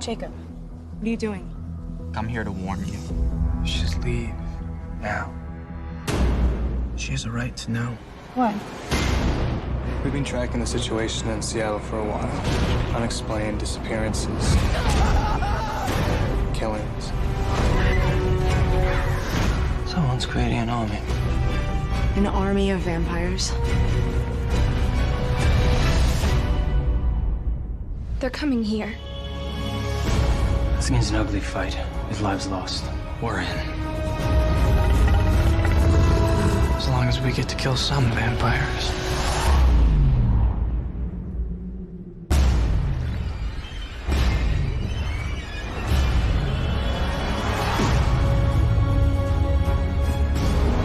Jacob, what are you doing? I'm here to warn you. Just leave. Now. She has a right to know. What? We've been tracking the situation in Seattle for a while. Unexplained disappearances. Killings. Someone's creating an army. An army of vampires? They're coming here. This means an ugly fight with lives lost. We're in. As long as we get to kill some vampires.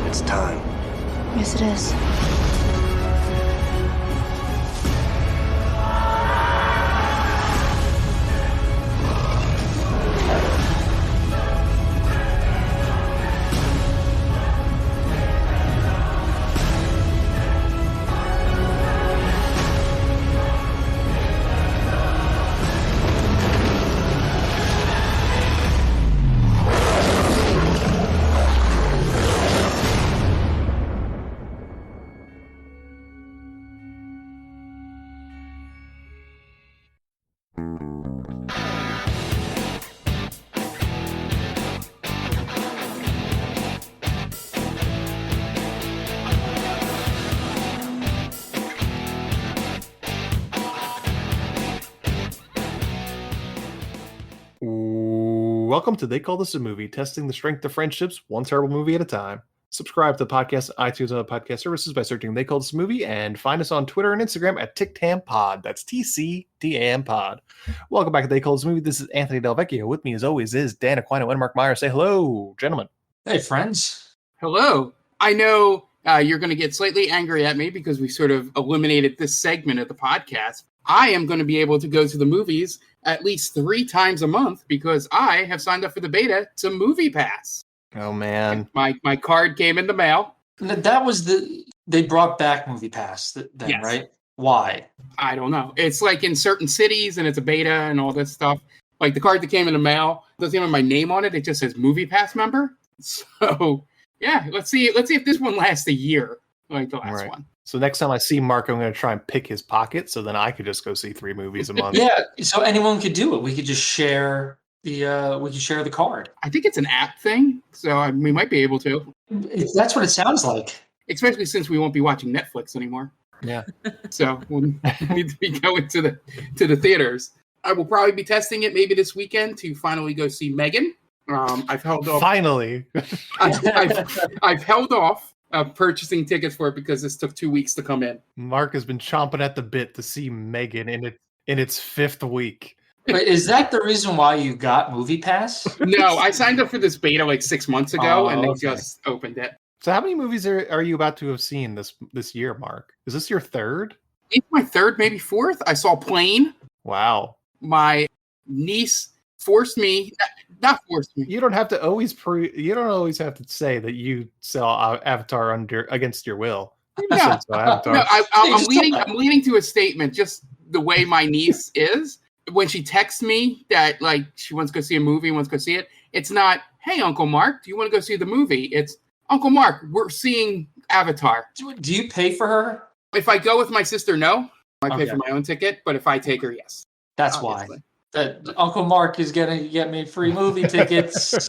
It's time. Yes, it is. Welcome to They Call This a Movie, testing the strength of friendships, one terrible movie at a time. Subscribe to the podcast on iTunes and other podcast services by searching They Call This a Movie, and find us on Twitter and Instagram at TicTamPod. That's TCTAM Pod. Welcome back to They Call This a Movie. This is Anthony Del Vecchio. With me, as always, is Dan Aquino and Mark Meyer. Say hello, gentlemen. Hey, friends. Hello. I know you're going to get slightly angry at me because we sort of eliminated this segment of the podcast. I am going to be able to go to the movies at least 3 times a month because I have signed up for the beta to Movie Pass. Oh, man. My card came in the mail. That was they brought back Movie Pass then, Yes. Right? Why? I don't know. It's like in certain cities and it's a beta and all this stuff. Like the card that came in the mail doesn't even have my name on it. It just says Movie Pass member. So, yeah, let's see if this one lasts a year like the last one. So next time I see Mark, I'm going to try and pick his pocket so then I could just go see 3 movies a month. Yeah, so anyone could do it. We could just share the card. I think it's an app thing, so we might be able to. That's what it sounds like. Especially since we won't be watching Netflix anymore. Yeah. So we'll need to be going to the theaters. I will probably be testing it maybe this weekend to finally go see Megan. I've held off. Finally. I've held off purchasing tickets for it because this took 2 weeks to come in. Mark has been chomping at the bit to see Megan in its 5th week. Wait, is that the reason why you got Movie Pass? No, I signed up for this beta like 6 months ago, and they okay. just opened it. So how many movies are you about to have seen this year, Mark? Is this your 3rd? It's my 3rd, maybe 4th. I saw Plane. Wow. My niece forced me. Not forced me. You don't have to always have to say that you saw Avatar against your will. You just said so, Avatar. No, I'm leading to a statement. Just the way my niece is when she texts me that like she wants to go see a movie, wants to go see it. It's not, hey, Uncle Mark, do you want to go see the movie? It's, Uncle Mark, we're seeing Avatar. Do you pay for her? If I go with my sister, no. I pay Okay. for my own ticket, but if I take her, yes. That's Obviously. why. That Uncle Mark is going to get me free movie tickets.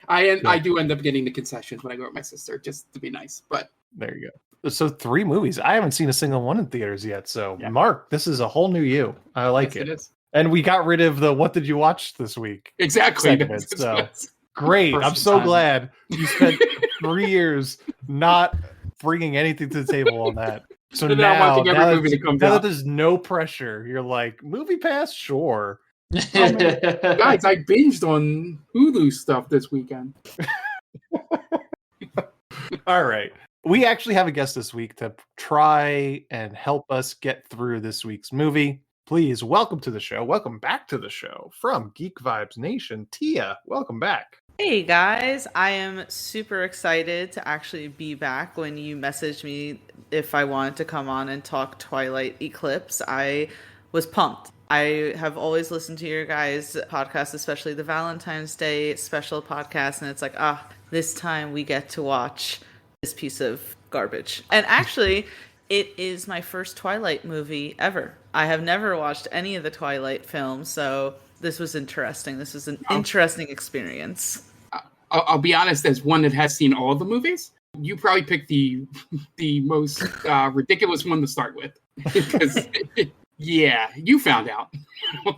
I do end up getting the concessions when I go with my sister, just to be nice. But There you go. So 3 movies. I haven't seen a single one in theaters yet. So Yeah. Mark, this is a whole new you. I like yes, it. it is. And we got rid of the "What did you watch this week?" Exactly. segment. So great. I'm Perfect so timing. glad you spent 3 years not bringing anything to the table on that. So And now I'm now, watching every movie that comes now that out. there's no pressure, you're like, Movie Pass, sure. Guys, I binged on Hulu stuff this weekend. All right. We actually have a guest this week to try and help us get through this week's movie. Please welcome to the show. Welcome back to the show from Geek Vibes Nation. Tia, welcome back. Hey guys, I am super excited to actually be back. When you messaged me if I wanted to come on and talk Twilight Eclipse, I was pumped. I have always listened to your guys' podcast, especially the Valentine's Day special podcast, and it's like, this time we get to watch this piece of garbage. And actually, it is my first Twilight movie ever. I have never watched any of the Twilight films, so this was interesting. This was an interesting experience. I'll be honest, as one that has seen all the movies, you probably picked the most ridiculous one to start with. Because, yeah, you found out.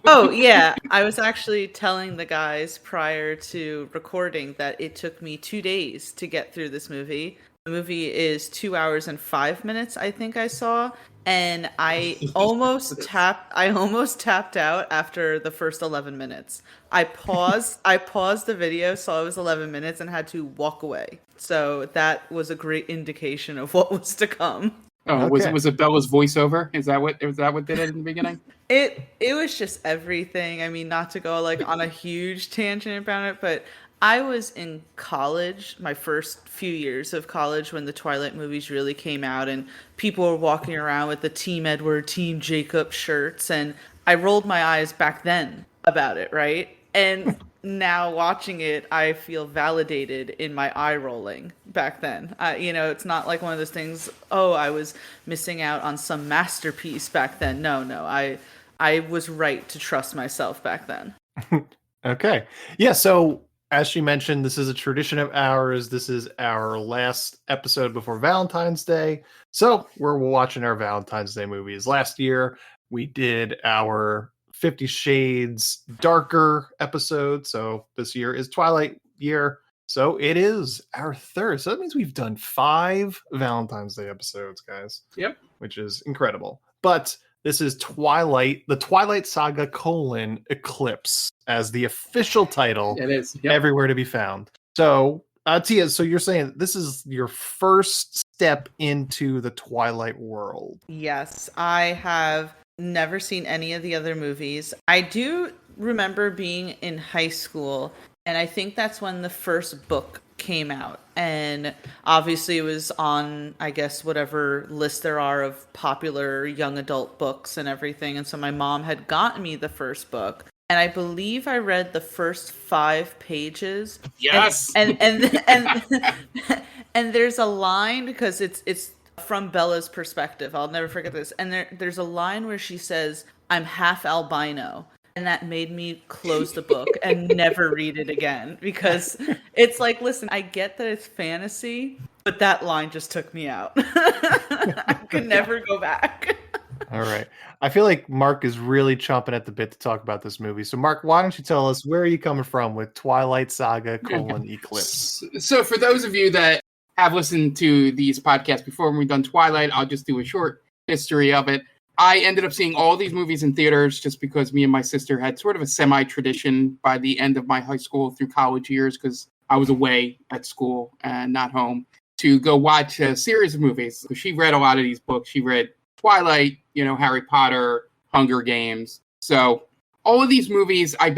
Oh, yeah. I was actually telling the guys prior to recording that it took me 2 days to get through this movie. The movie is 2 hours and 5 minutes, I think I saw. And I almost tapped out after the first 11 minutes. I paused the video, saw it was 11 minutes, and had to walk away. So that was a great indication of what was to come. Oh, okay. Was it Bella's voiceover? Is that what did it in the beginning? It was just everything. I mean, not to go like on a huge tangent about it, but I was in college, my first few years of college, when the Twilight movies really came out, and people were walking around with the Team Edward, Team Jacob shirts, and I rolled my eyes back then about it, right? And now watching it, I feel validated in my eye rolling back then. It's not like one of those things, I was missing out on some masterpiece back then. No, I was right to trust myself back then. Okay. Yeah, so as she mentioned, this is a tradition of ours. This is our last episode before Valentine's Day. So we're watching our Valentine's Day movies. Last year, we did our 50 Shades Darker episode. So this year is Twilight year. So it is our third. So that means we've done 5 Valentine's Day episodes, guys. Yep. Which is incredible. But this is Twilight, the Twilight Saga : Eclipse, as the official title. It is. Yep. Everywhere to be found. So, Tia, so you're saying this is your first step into the Twilight world? Yes, I have never seen any of the other movies. I do remember being in high school, and I think that's when the first book came out. And obviously it was on, I guess, whatever list there are of popular young adult books and everything. And so my mom had gotten me the first book. And I believe I read the first 5 pages. Yes. And and there's a line, because it's from Bella's perspective. I'll never forget this. And there's a line where she says, "I'm half albino." And that made me close the book and never read it again, because it's like, listen, I get that it's fantasy, but that line just took me out. I could never go back. All right. I feel like Mark is really chomping at the bit to talk about this movie. So, Mark, why don't you tell us, where are you coming from with Twilight Saga : Eclipse? So for those of you that have listened to these podcasts before, when we've done Twilight, I'll just do a short history of it. I ended up seeing all these movies in theaters just because me and my sister had sort of a semi-tradition by the end of my high school through college years, because I was away at school and not home, to go watch a series of movies. She read a lot of these books. She read Twilight, Harry Potter, Hunger Games. So all of these movies, I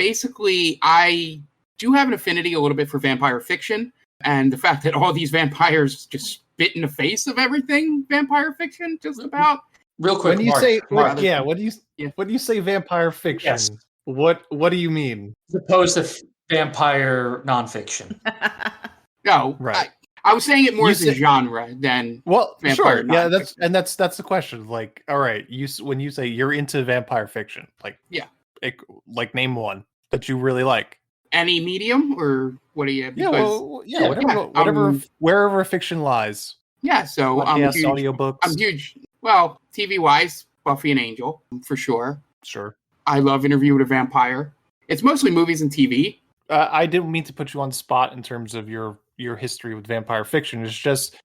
do have an affinity a little bit for vampire fiction. And the fact that all these vampires just spit in the face of everything vampire fiction, just about. Real quick, when you Mark, when you say vampire fiction, yes. What do you mean? As opposed to vampire nonfiction. No, right. I was saying it more as a genre than vampire sure. Yeah, nonfiction. that's the question. Like, all right, when you say you're into vampire fiction, like, yeah, like name one that you really like. Any medium, or what do you? Because, whatever, wherever fiction lies. Yeah, so I'm huge. Audiobooks. I'm huge. Well, TV-wise, Buffy and Angel, for sure. Sure. I love Interview with a Vampire. It's mostly movies and TV. I didn't mean to put you on the spot in terms of your history with vampire fiction.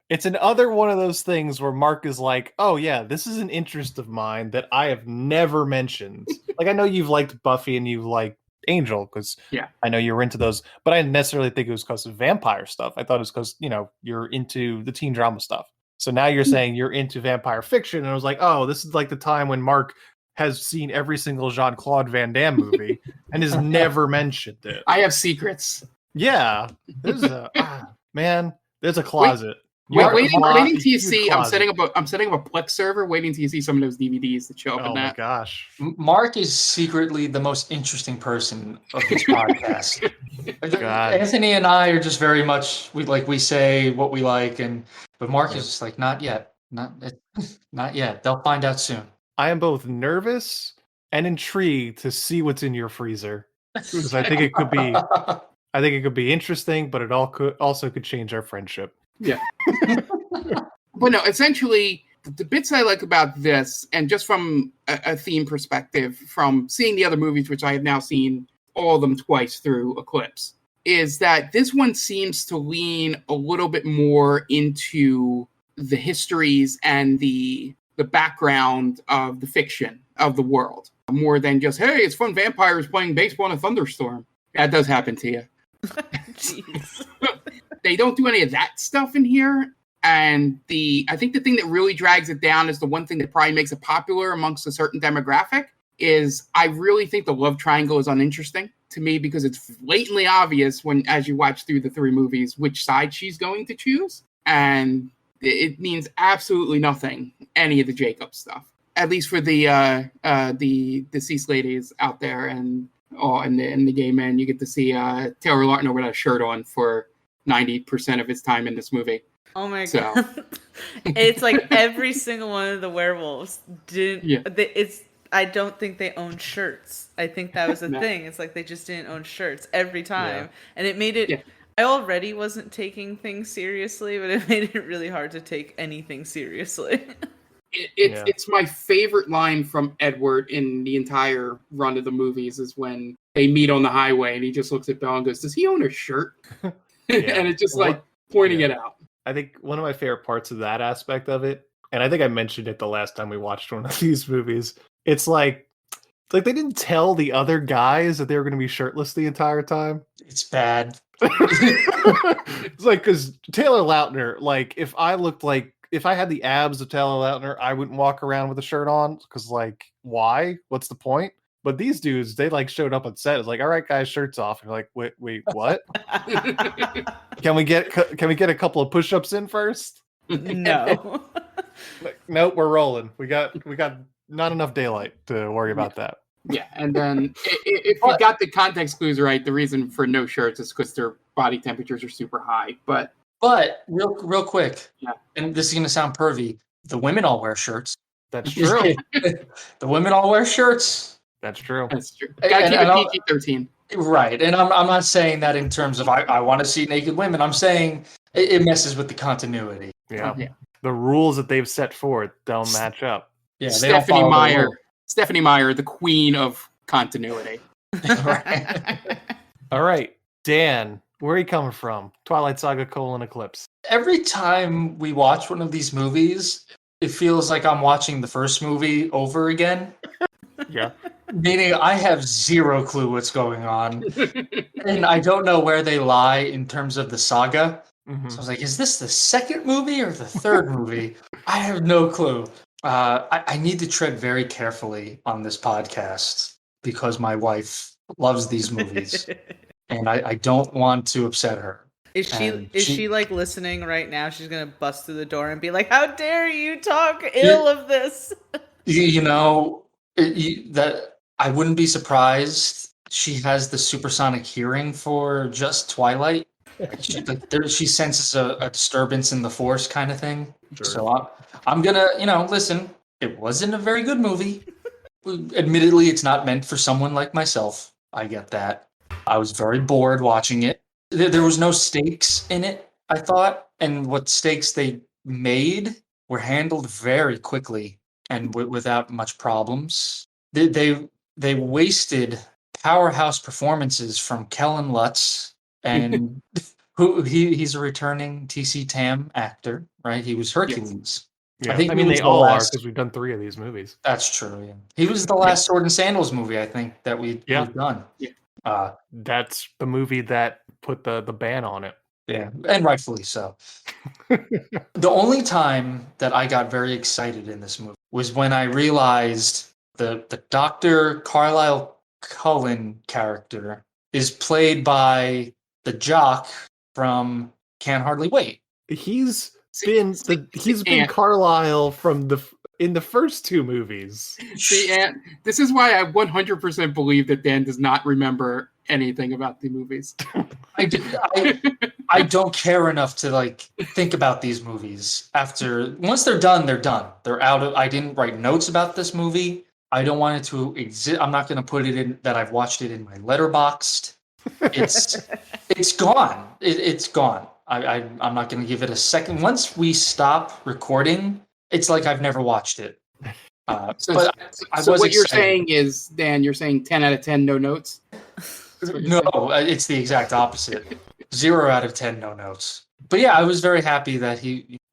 It's another one of those things where Mark is like, oh yeah, this is an interest of mine that I have never mentioned. Like, I know you've liked Buffy and you've liked Angel, because I know you're into those, but I didn't necessarily think it was because of vampire stuff. I thought it was because, you're into the teen drama stuff. So now you're saying you're into vampire fiction, and I was like, oh, this is like the time when Mark has seen every single Jean-Claude Van Damme movie and has never mentioned it. I have secrets. Yeah. There's a there's a closet. Waiting till you huge see. closet. I'm setting up a Plex server. Waiting till you see some of those DVDs that show up Oh in my that. gosh. Mark is secretly the most interesting person of this podcast. God. Anthony and I are just very much we say what we like, but Mark is just like, not yet, not yet. They'll find out soon. I am both nervous and intrigued to see what's in your freezer because I think it could be interesting, but it also could change our friendship. Yeah. But no, essentially, the bits I like about this, and just from a theme perspective, from seeing the other movies, which I have now seen all of them twice through Eclipse, is that this one seems to lean a little bit more into the histories and the background of the fiction of the world, more than just, hey, it's fun vampires playing baseball in a thunderstorm. That does happen to you. Jeez. They don't do any of that stuff in here. And I think the thing that really drags it down is the one thing that probably makes it popular amongst a certain demographic is I really think the love triangle is uninteresting to me because it's blatantly obvious as you watch through the three movies which side she's going to choose. And it means absolutely nothing, any of the Jacob stuff. At least for the deceased ladies out there and the gay men, you get to see Taylor Lautner without a shirt on for 90% of his time in this movie. Oh my god! It's like every single one of the werewolves didn't. Yeah. I don't think they own shirts. I think that was the thing. It's like they just didn't own shirts every time, and it made it. Yeah. I already wasn't taking things seriously, but it made it really hard to take anything seriously. It's my favorite line from Edward in the entire run of the movies is when they meet on the highway and he just looks at Belle and goes, "Does he own a shirt?" And it's just pointing it out. I think one of my favorite parts of that aspect of it, and I think I mentioned it the last time we watched one of these movies, it's like they didn't tell the other guys that they were going to be shirtless the entire time. It's bad. It's like, because Taylor Lautner, like, if I had the abs of Taylor Lautner, I wouldn't walk around with a shirt on, because, like, why? What's the point? But these dudes, they like showed up on set. It's like, all right, guys, shirts off. And you're like, wait, what? Can we get a couple of push-ups in first? No. Nope, we're rolling. We got not enough daylight to worry about that. Yeah, and then if you got the context clues right, the reason for no shirts is because their body temperatures are super high. But real quick, and this is going to sound pervy, the women all wear shirts. That's true. The women all wear shirts. That's true. That's true. Gotta keep it PG-13. Right, and I'm not saying that in terms of I want to see naked women. I'm saying it messes with the continuity. Yeah. The rules that they've set forth don't match up. Yeah, Stephanie Meyer, the queen of continuity. All right, Dan, where are you coming from? Twilight Saga: Eclipse. Every time we watch one of these movies, it feels like I'm watching the first movie over again. Yeah. Meaning I have zero clue what's going on. And I don't know where they lie in terms of the saga. Mm-hmm. So I was like, is this the second movie or the third movie? I have no clue. I need to tread very carefully on this podcast because my wife loves these movies. And I don't want to upset her. Is she like listening right now? She's gonna bust through the door and be like, "How dare you talk ill of this?" That I wouldn't be surprised. She has the supersonic hearing for just Twilight. She senses a disturbance in the force kind of thing. Sure. So I'm gonna, listen. It wasn't a very good movie. Admittedly, it's not meant for someone like myself. I get that. I was very bored watching it. There was no stakes in it, I thought, and what stakes they made were handled very quickly and without much problems. They wasted powerhouse performances from Kellen Lutz, and he's a returning TC Tam actor, right? He was Hercules. Yeah. I think they all are, because we've done 3 of these movies. That's true. Yeah, he was the last Sword and Sandals movie I think that we've done. Yeah. That's the movie that put the ban on it. Yeah, and rightfully so. The only time that I got very excited in this movie was when I realized the Dr. Carlisle Cullen character is played by the jock from Can't Hardly Wait. He's he's been Carlisle in the first two movies. See, and this is why I 100% believe that Dan does not remember anything about the movies. I don't care enough to like think about these movies. Once they're done, they're done. They're out of. I didn't write notes about this movie. I don't want it to exist. I'm not going to put it in that I've watched it in my letterboxd. It's gone. It's gone. I'm not going to give it a second. Once we stop recording, it's like I've never watched it. So what you're saying is, Dan, you're saying 10 out of 10, no notes? No, it's the exact opposite. 0 out of 10, no notes. But yeah, I was very happy that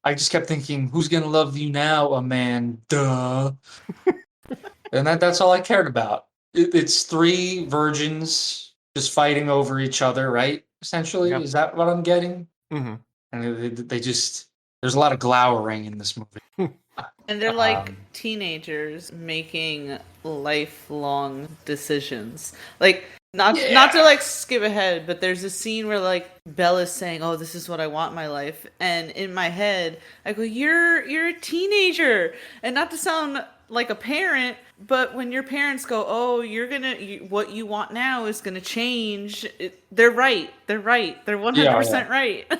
I just kept thinking, who's going to love you now, Amanda? And that's all I cared about. It's three virgins just fighting over each other, right? Essentially, Is that what I'm getting? Mm-hmm. And they just, there's a lot of glowering in this movie. And they're like teenagers making lifelong decisions. Like, not to like skip ahead, but there's a scene where like Bella's saying, "Oh, this is what I want in my life," and in my head, I go, "You're a teenager," and not to sound like a parent, but when your parents go, "Oh, what you want now is gonna change," they're right. They're 100% right.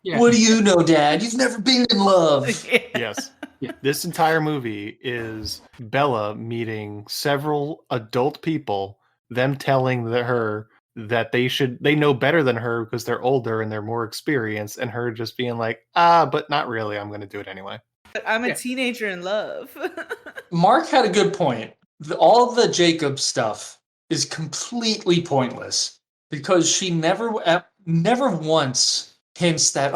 Yeah. What do you know, Dad? You've never been in love. Yes. Yeah. This entire movie is Bella meeting several adult people, them telling her that they know better than her because they're older and they're more experienced, and her just being like, but not really, I'm going to do it anyway. But I'm a teenager in love. Mark had a good point. All the Jacob stuff is completely pointless because she never once hints that,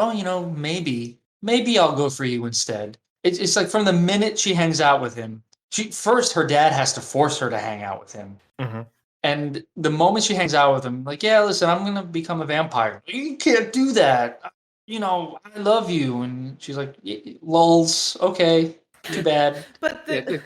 maybe I'll go for you instead. It's like from the minute she hangs out with him, her dad has to force her to hang out with him. Mm-hmm. And the moment she hangs out with him, like, yeah, listen, I'm going to become a vampire. You can't do that. I love you. And she's like, lulz, okay, too bad. But the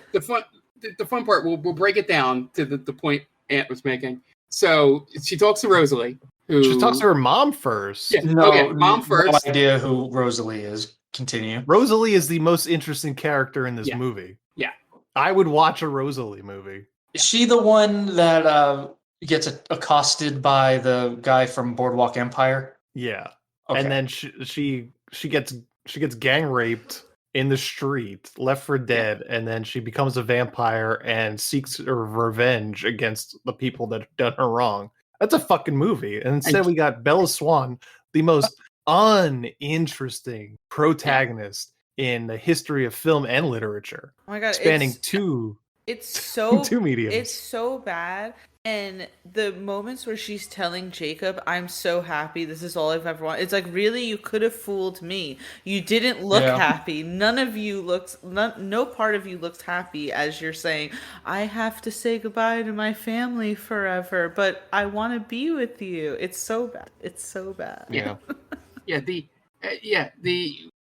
fun part, we'll break it down to the point Ant was making. So she talks to Rosalie. She talks to her mom first. Yeah, mom first. No idea who Rosalie is. Continue. Rosalie is the most interesting character in this movie. Yeah. I would watch a Rosalie movie. Is she the one that gets accosted by the guy from Boardwalk Empire? Yeah. Okay. And then she gets gang raped in the street, left for dead, and then she becomes a vampire and seeks her revenge against the people that have done her wrong. That's a fucking movie. And instead we got Bella Swan, the most uninteresting protagonist in the history of film and literature. Oh my God, spanning two mediums. It's so bad. And the moments where she's telling Jacob, "I'm so happy, this is all I've ever wanted." It's like, really, you could have fooled me. You didn't look happy. No part of you looks happy as you're saying, "I have to say goodbye to my family forever, but I want to be with you." It's so bad. It's so bad. Yeah. The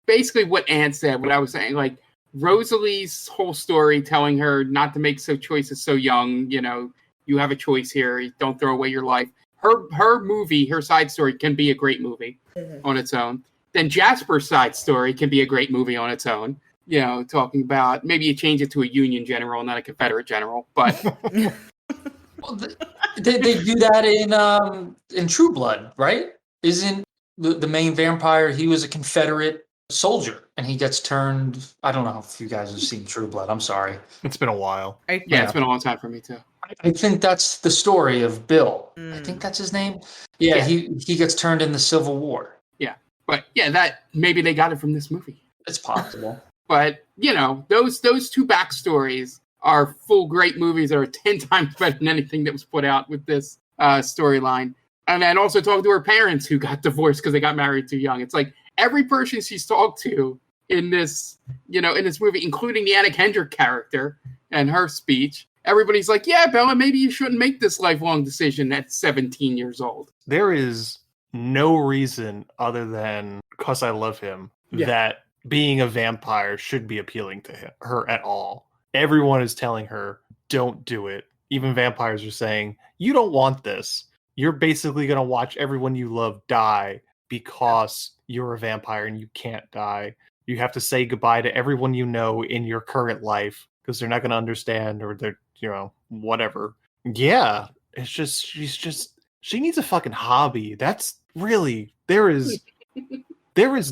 basically what Ann said, what I was saying, like Rosalie's whole story telling her not to make choices so young, you have a choice here, don't throw away your life. Her movie, her side story can be a great movie on its own. Then Jasper's side story can be a great movie on its own. Talking about maybe you change it to a Union general, not a Confederate general, but well, they do that in True Blood, right? Isn't the main vampire, he was a Confederate soldier and he gets turned. I don't know if you guys have seen True Blood. I'm sorry. It's been a while. It's been a long time for me too. I think that's the story of Bill. I think that's his name. Yeah. He gets turned in the Civil War. Yeah. But that maybe they got it from this movie. It's possible. But those two backstories are full great movies that are 10 times better than anything that was put out with this storyline. And then also talking to her parents who got divorced because they got married too young. It's like every person she's talked to in this, in this movie, including the Anna Kendrick character and her speech, everybody's like, yeah, Bella, maybe you shouldn't make this lifelong decision at 17 years old. There is no reason other than because I love him that being a vampire should be appealing to her at all. Everyone is telling her, don't do it. Even vampires are saying, you don't want this. You're basically going to watch everyone you love die because you're a vampire and you can't die. You have to say goodbye to everyone you know in your current life because they're not going to understand, or they're, whatever. Yeah, it's just, she needs a fucking hobby. That's really, there is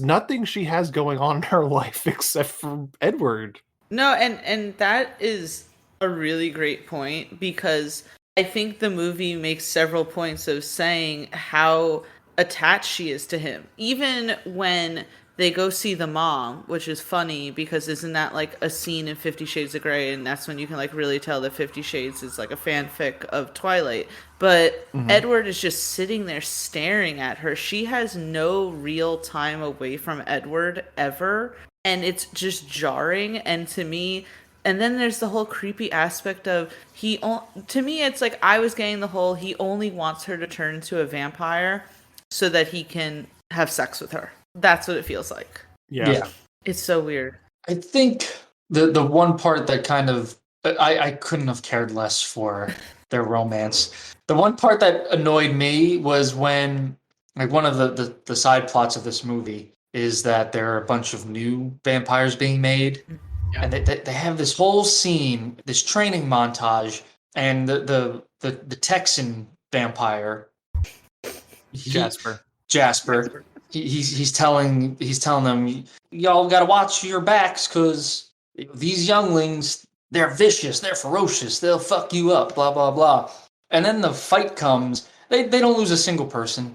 nothing she has going on in her life except for Edward. No, and that is a really great point, because I think the movie makes several points of saying how attached she is to him. Even when they go see the mom, which is funny because isn't that like a scene in 50 Shades of Grey, and that's when you can like really tell that 50 Shades is like a fanfic of Twilight. But Edward is just sitting there staring at her. She has no real time away from Edward ever, and it's just jarring. And to me, and then there's the whole creepy aspect of to me, it's like I was getting the whole he only wants her to turn into a vampire so that he can have sex with her. That's what it feels like. Yeah. It's so weird. I think the one part that kind of I couldn't have cared less for their romance. The one part that annoyed me was when, like, one of the side plots of this movie is that there are a bunch of new vampires being made. Yeah. And they have this whole scene, this training montage, and the Texan vampire, Jasper. He's telling them, y'all got to watch your backs because these younglings, they're vicious, they're ferocious, they'll fuck you up, blah blah blah. And then the fight comes. They don't lose a single person.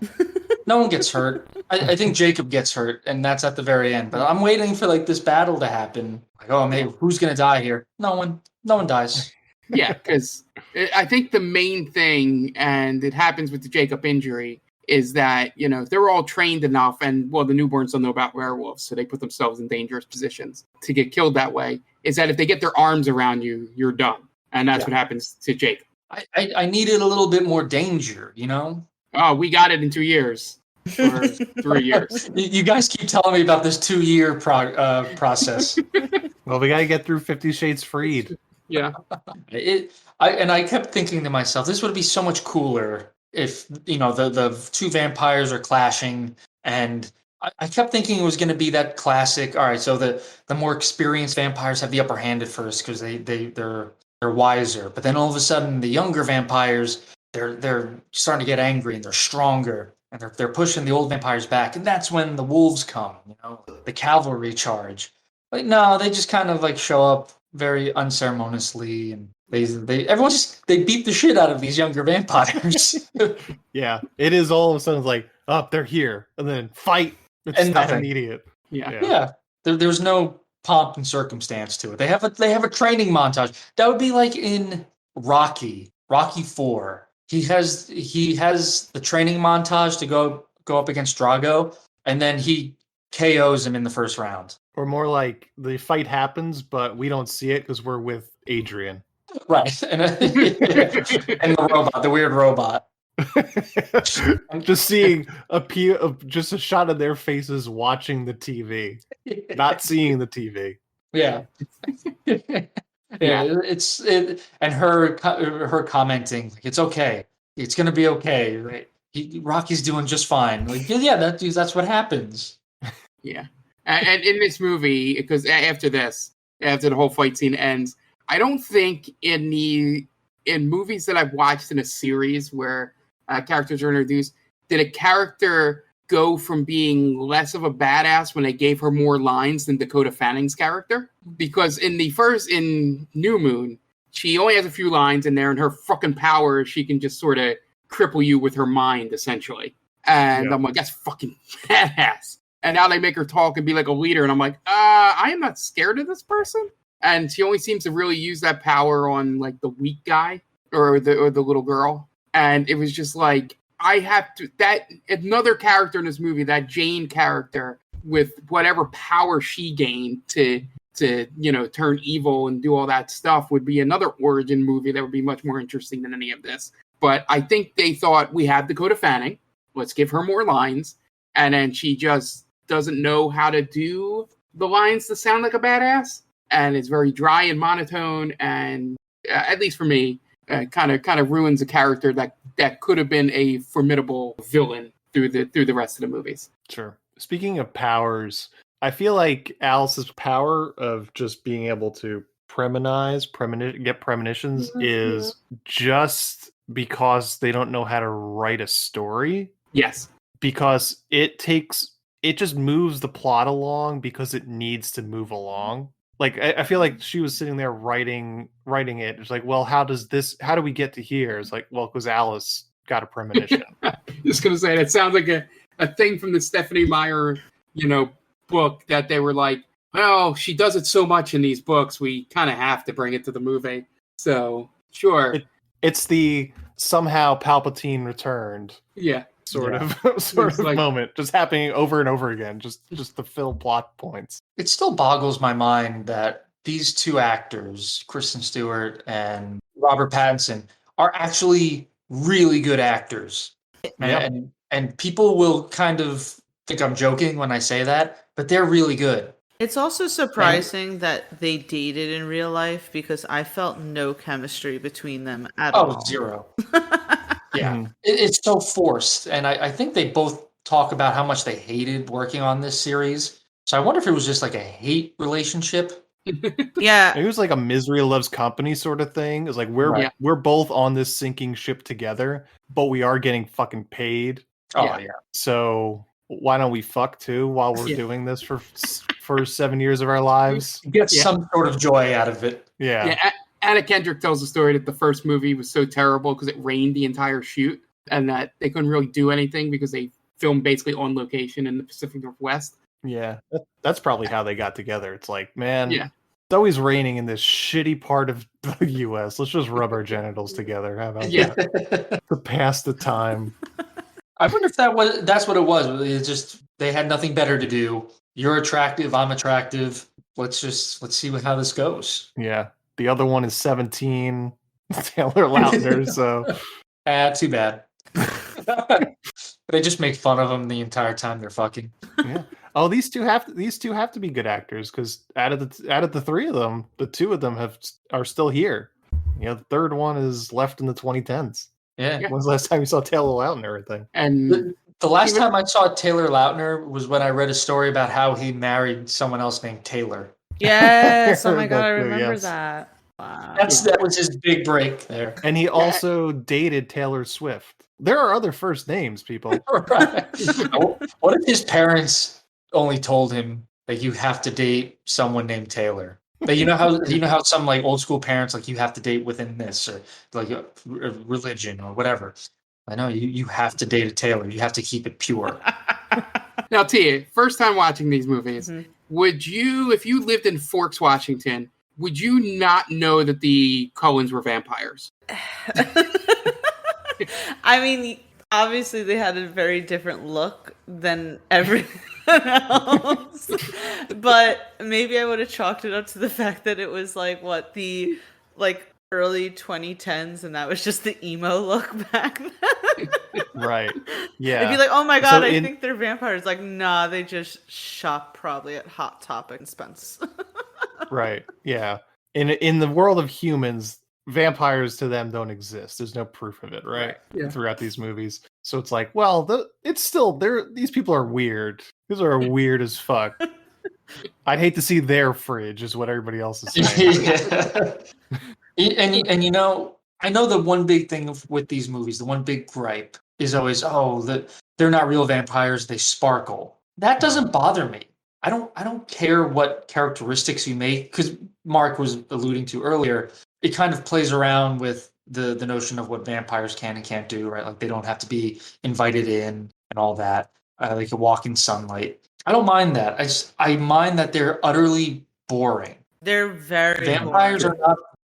No one gets hurt. I think Jacob gets hurt, and that's at the very end. But I'm waiting for like this battle to happen. Like, oh, maybe who's gonna die here? No one dies. Yeah, because I think the main thing, and it happens with the Jacob injury, is that, they're all trained enough, and, well, the newborns don't know about werewolves, so they put themselves in dangerous positions to get killed that way, is that if they get their arms around you, you're done. And that's what happens to Jacob. I needed a little bit more danger, Oh, we got it in 2 years. Or 3 years. You guys keep telling me about this 2-year process. Well, we got to get through 50 Shades Freed. Yeah. I kept thinking to myself, this would be so much cooler if, the two vampires are clashing, and I kept thinking it was going to be that classic, all right, so the more experienced vampires have the upper hand at first because they're wiser, but then all of a sudden the younger vampires, they're starting to get angry and they're stronger, and they're pushing the old vampires back, and that's when the wolves come, the cavalry charge. But no, they just kind of like show up very unceremoniously, and they beat the shit out of these younger vampires. Yeah, it is all of a sudden like, oh, they're here, and then fight. It's and that nothing. immediate. Yeah. There's no pomp and circumstance to it. They have a training montage. That would be like in Rocky 4. He has the training montage to go up against Drago, and then he KOs him in the first round. Or more like the fight happens, but we don't see it because we're with Adrian. Right, and the robot, the weird robot. Just seeing just a shot of their faces watching the TV, not seeing the TV. Yeah. And her commenting, like, it's okay, it's gonna be okay. Right? Rocky's doing just fine. Like, that's what happens. Yeah, and in this movie, because after the whole fight scene ends, I don't think in movies that I've watched in a series where characters are introduced, did a character go from being less of a badass when they gave her more lines than Dakota Fanning's character. Because in New Moon, she only has a few lines in there, and her fucking power, she can just sort of cripple you with her mind, essentially. And I'm like, that's fucking badass. And now they make her talk and be like a leader, and I'm like, I am not scared of this person. And she only seems to really use that power on like the weak guy or the little girl. And it was just like, that another character in this movie, that Jane character, with whatever power she gained to turn evil and do all that stuff, would be another origin movie that would be much more interesting than any of this. But I think they thought, we have Dakota Fanning, let's give her more lines. And then she just doesn't know how to do the lines to sound like a badass. And it's very dry and monotone. And at least for me, kind of ruins a character that could have been a formidable villain through the rest of the movies. Sure. Speaking of powers, I feel like Alice's power of just being able to get premonitions is just because they don't know how to write a story. Yes. Because it just moves the plot along because it needs to move along. Like I feel like she was sitting there writing it. It's like, well, how do we get to here? It's like, well, because Alice got a premonition. Just gonna say that sounds like a thing from the Stephanie Meyer, book that they were like, well, she does it so much in these books, we kind of have to bring it to the movie. So sure, it's the somehow Palpatine returned. Yeah. Sort of moment, just happening over and over again, just to fill plot points. It still boggles my mind that these two actors, Kristen Stewart and Robert Pattinson, are actually really good actors. Yep. And people will kind of think I'm joking when I say that, but they're really good. It's also surprising that they dated in real life because I felt no chemistry between them at all. Oh, zero. Yeah, it's so forced. And I think they both talk about how much they hated working on this series. So I wonder if it was just like a hate relationship. Yeah. It was like a misery loves company sort of thing. It's like we're both on this sinking ship together, but we are getting fucking paid. Oh, yeah. So why don't we fuck too while we're doing this for 7 years of our lives? Get some sort of joy out of it. Yeah. Anna Kendrick tells the story that the first movie was so terrible because it rained the entire shoot and that they couldn't really do anything because they filmed basically on location in the Pacific Northwest. Yeah, that's probably how they got together. It's like, man, it's always raining in this shitty part of the U.S. Let's just rub our genitals together. How about that? To pass the time. I wonder if that's what it was. It's just they had nothing better to do. You're attractive, I'm attractive. Let's see how this goes. Yeah. The other one is 17, Taylor Lautner, so... Too bad. They just make fun of them the entire time they're fucking. Yeah. Oh, these two have to be good actors, because out of the three of them, the two of them are still here. The third one is left in the 2010s. Yeah. When's the last time you saw Taylor Lautner, I think? And the last time I saw Taylor Lautner was when I read a story about how he married someone else named Taylor. Yes, oh my god, I remember that. Wow. That was his big break there. And he also dated Taylor Swift. There are other first names, people. Right. What if his parents only told him that you have to date someone named Taylor? But you know how some like old school parents like you have to date within this or like a religion or whatever. I know you have to date a Taylor. You have to keep it pure. Now, Tia, first time watching these movies, would you, if you lived in Forks, Washington, would you not know that the Cullens were vampires? I mean, obviously they had a very different look than everyone else. But maybe I would have chalked it up to the fact that it was the early 2010s and that was just the emo look back then. Right. Yeah. It'd be like, oh my god, I think they're vampires. Like, nah, they just shop probably at Hot Topic and Spence. Right. Yeah. In the world of humans, vampires to them don't exist. There's no proof of it, right? Yeah. Throughout these movies. So it's like, well, it's still these people are weird. These are weird as fuck. I'd hate to see their fridge, is what everybody else is saying. And I know the one big thing with these movies, the one big gripe is always, they're not real vampires, they sparkle. That doesn't bother me. I don't care what characteristics you make, because Mark was alluding to earlier, it kind of plays around with the notion of what vampires can and can't do, right? Like they don't have to be invited in and all that. They can walk in sunlight. I don't mind that. I mind that they're utterly boring. They're very vampires boring.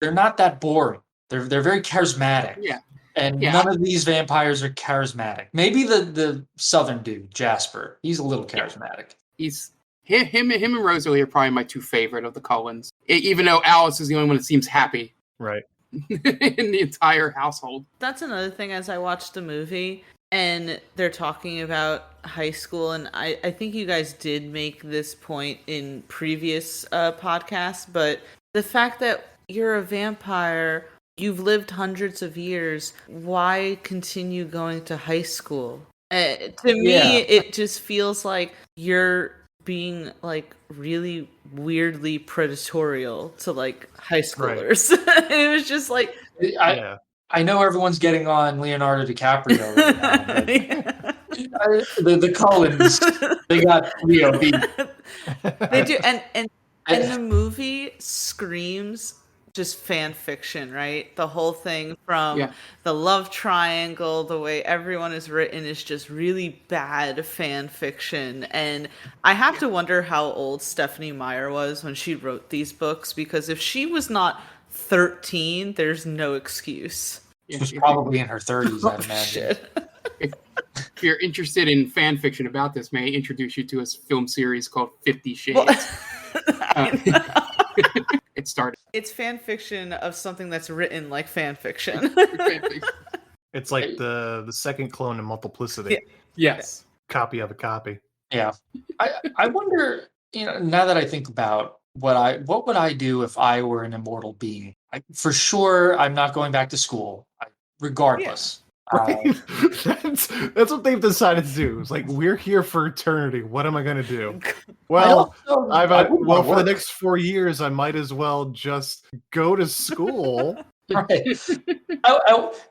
They're not that boring. They're very charismatic. Yeah. And none of these vampires are charismatic. Maybe the southern dude, Jasper, he's a little charismatic. He's him and Rosalie are probably my two favorite of the Cullens. Even though Alice is the only one that seems happy. Right. In the entire household. That's another thing as I watched the movie and they're talking about high school, and I think you guys did make this point in previous podcasts, but the fact that you're a vampire, you've lived hundreds of years, why continue going to high school? To me, it just feels like you're being like really weirdly predatorial to like high schoolers. It was just like, I know everyone's getting on Leonardo DiCaprio right now, but the Cullens, they got Leo beat. They do, and the movie screams just fan fiction, right? The whole thing from the love triangle, the way everyone is written is just really bad fan fiction. And I have to wonder how old Stephanie Meyer was when she wrote these books, because if she was not 13, there's no excuse. She was probably in her 30s, I'd imagine. If you're interested in fan fiction about this, may I introduce you to a film series called 50 Shades. It started. It's fan fiction of something that's written like fan fiction. It's like the second clone in Multiplicity. Yes. Copy of a copy. Yeah. I wonder, now that I think about what would I do if I were an immortal being? For sure, I'm not going back to school, regardless. Right? That's what they've decided to do. It's like, we're here for eternity. What am I going to do? Well, for the next 4 years, I might as well just go to school. Right. And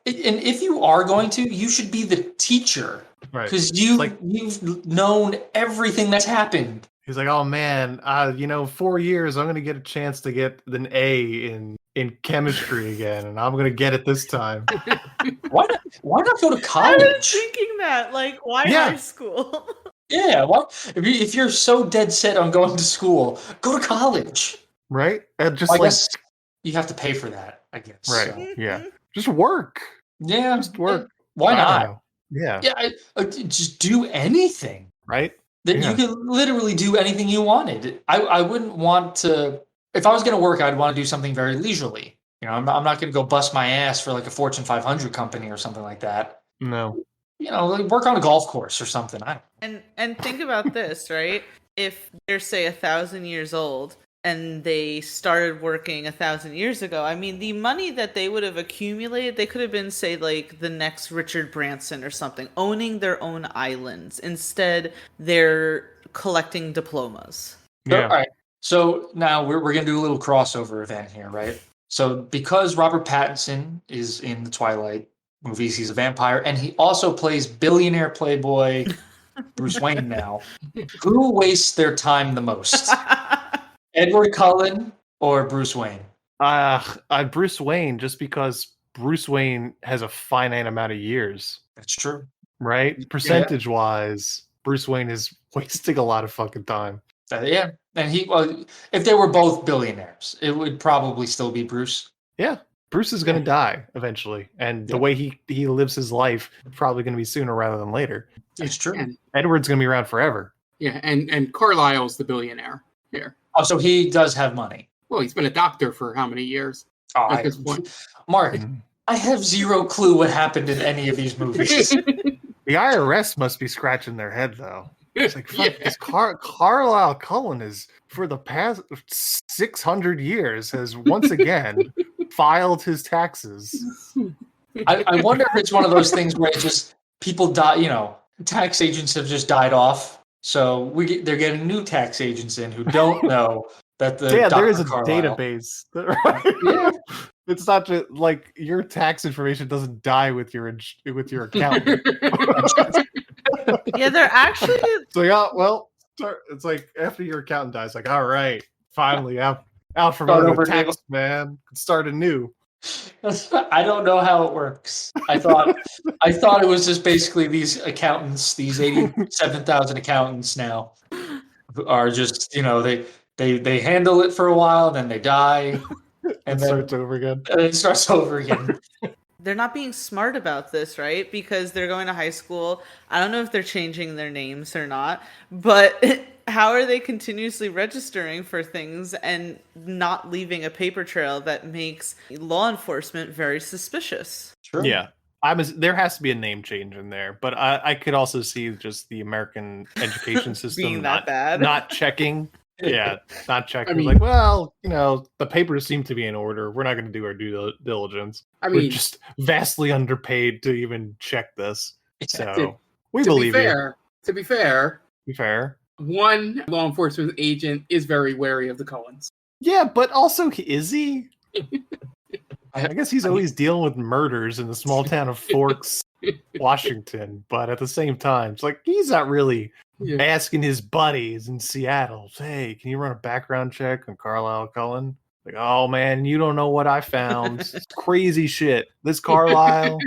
if you are going to, you should be the teacher. Right. Because you've known everything that's happened. He's like, oh man, 4 years, I'm going to get a chance to get an A in chemistry again, and I'm going to get it this time. Why not go to college? I was thinking that, like, why high school? Yeah, well, if you're so dead set on going to school, go to college. Right? And I guess you have to pay for that, I guess. Right, so. Yeah. Just work. Yeah. Just work. Why not? Yeah. Yeah, just do anything. Right? That you could literally do anything you wanted. I wouldn't want to. If I was going to work, I'd want to do something very leisurely. I'm not going to go bust my ass for like a Fortune 500 company or something like that. No. Like work on a golf course or something. And think about this, right? If they're say 1,000 years old and they started working 1,000 years ago, I mean, the money that they would have accumulated, they could have been, say, like the next Richard Branson or something, owning their own islands. Instead, they're collecting diplomas. Yeah. All right. So now we're going to do a little crossover event here, right? So because Robert Pattinson is in the Twilight movies, he's a vampire, and he also plays billionaire playboy Bruce Wayne now. Who wastes their time the most? Edward Cullen or Bruce Wayne? Bruce Wayne, just because Bruce Wayne has a finite amount of years. That's true. Right? Percentage-wise, Bruce Wayne is wasting a lot of fucking time. Yeah. And if they were both billionaires, it would probably still be Bruce. Yeah. Bruce is going to die eventually. And the way he lives his life, probably going to be sooner rather than later. It's true. And Edward's going to be around forever. Yeah. And Carlisle's the billionaire here. Oh, so he does have money. Well, he's been a doctor for how many years? Mark, I have zero clue what happened in any of these movies. The IRS must be scratching their head, though. It's like, fuck, this Carlisle Cullen is, for the past 600 years, has once again filed his taxes. I wonder if it's one of those things where it just people die, tax agents have just died off. So they're getting new tax agents in who don't know that the there is a Carlisle. database. Yeah. It's not just like your tax information doesn't die with your accountant. Yeah, they're actually. So it's like after your accountant dies, like, all right, finally out from under the tax man, start anew. I don't know how it works. I thought it was just basically these accountants, these 87,000 accountants now, are just they handle it for a while, then they die, and then starts over again. And it starts over again. They're not being smart about this, right? Because they're going to high school. I don't know if they're changing their names or not, but how are they continuously registering for things and not leaving a paper trail that makes law enforcement very suspicious? True. Yeah. There has to be a name change in there, but I could also see just the American education system being that bad. Not checking. Yeah, not checking. I mean, like, well, the papers seem to be in order. We're not going to do our due diligence. We're just vastly underpaid to even check this. So, We To believe be fair, you. Fair. one law enforcement agent is very wary of the Cullens. Yeah, but also, is he? I guess he's always dealing with murders in the small town of Forks, Washington. But at the same time, it's like he's not really asking his buddies in Seattle, hey, can you run a background check on Carlisle Cullen? Like, oh man, you don't know what I found. It's crazy shit. This Carlisle.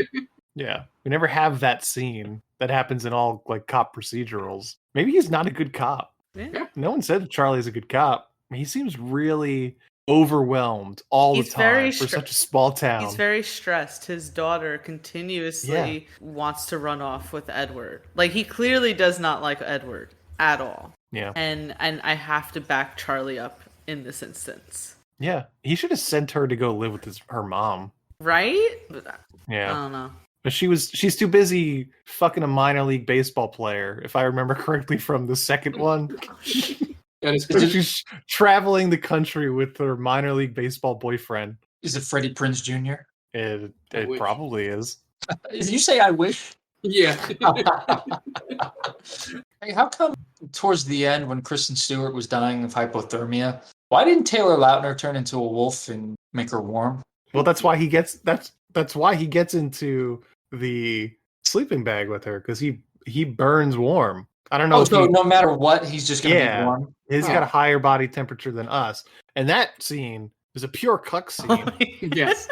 Yeah, we never have that scene that happens in all like cop procedurals. Maybe he's not a good cop. Yeah. No one said Charlie's a good cop. He seems really overwhelmed all the time for such a small town. He's very stressed. His daughter continuously wants to run off with Edward. Like, he clearly does not like Edward at all. Yeah. And I have to back Charlie up in this instance. Yeah. He should have sent her to go live with her mom. Right? Yeah. I don't know. But she's too busy fucking a minor league baseball player, if I remember correctly from the second one. She's traveling the country with her minor league baseball boyfriend. Is it Freddie Prinze Jr.? It probably is. Did you say I wish? Yeah. Hey, how come towards the end when Kristen Stewart was dying of hypothermia, why didn't Taylor Lautner turn into a wolf and make her warm? Well, that's why he gets into the sleeping bag with her, because he burns warm. I don't know. Oh, so no matter what, he's just gonna be warm. He's got a higher body temperature than us, and that scene is a pure cuck scene. Yes.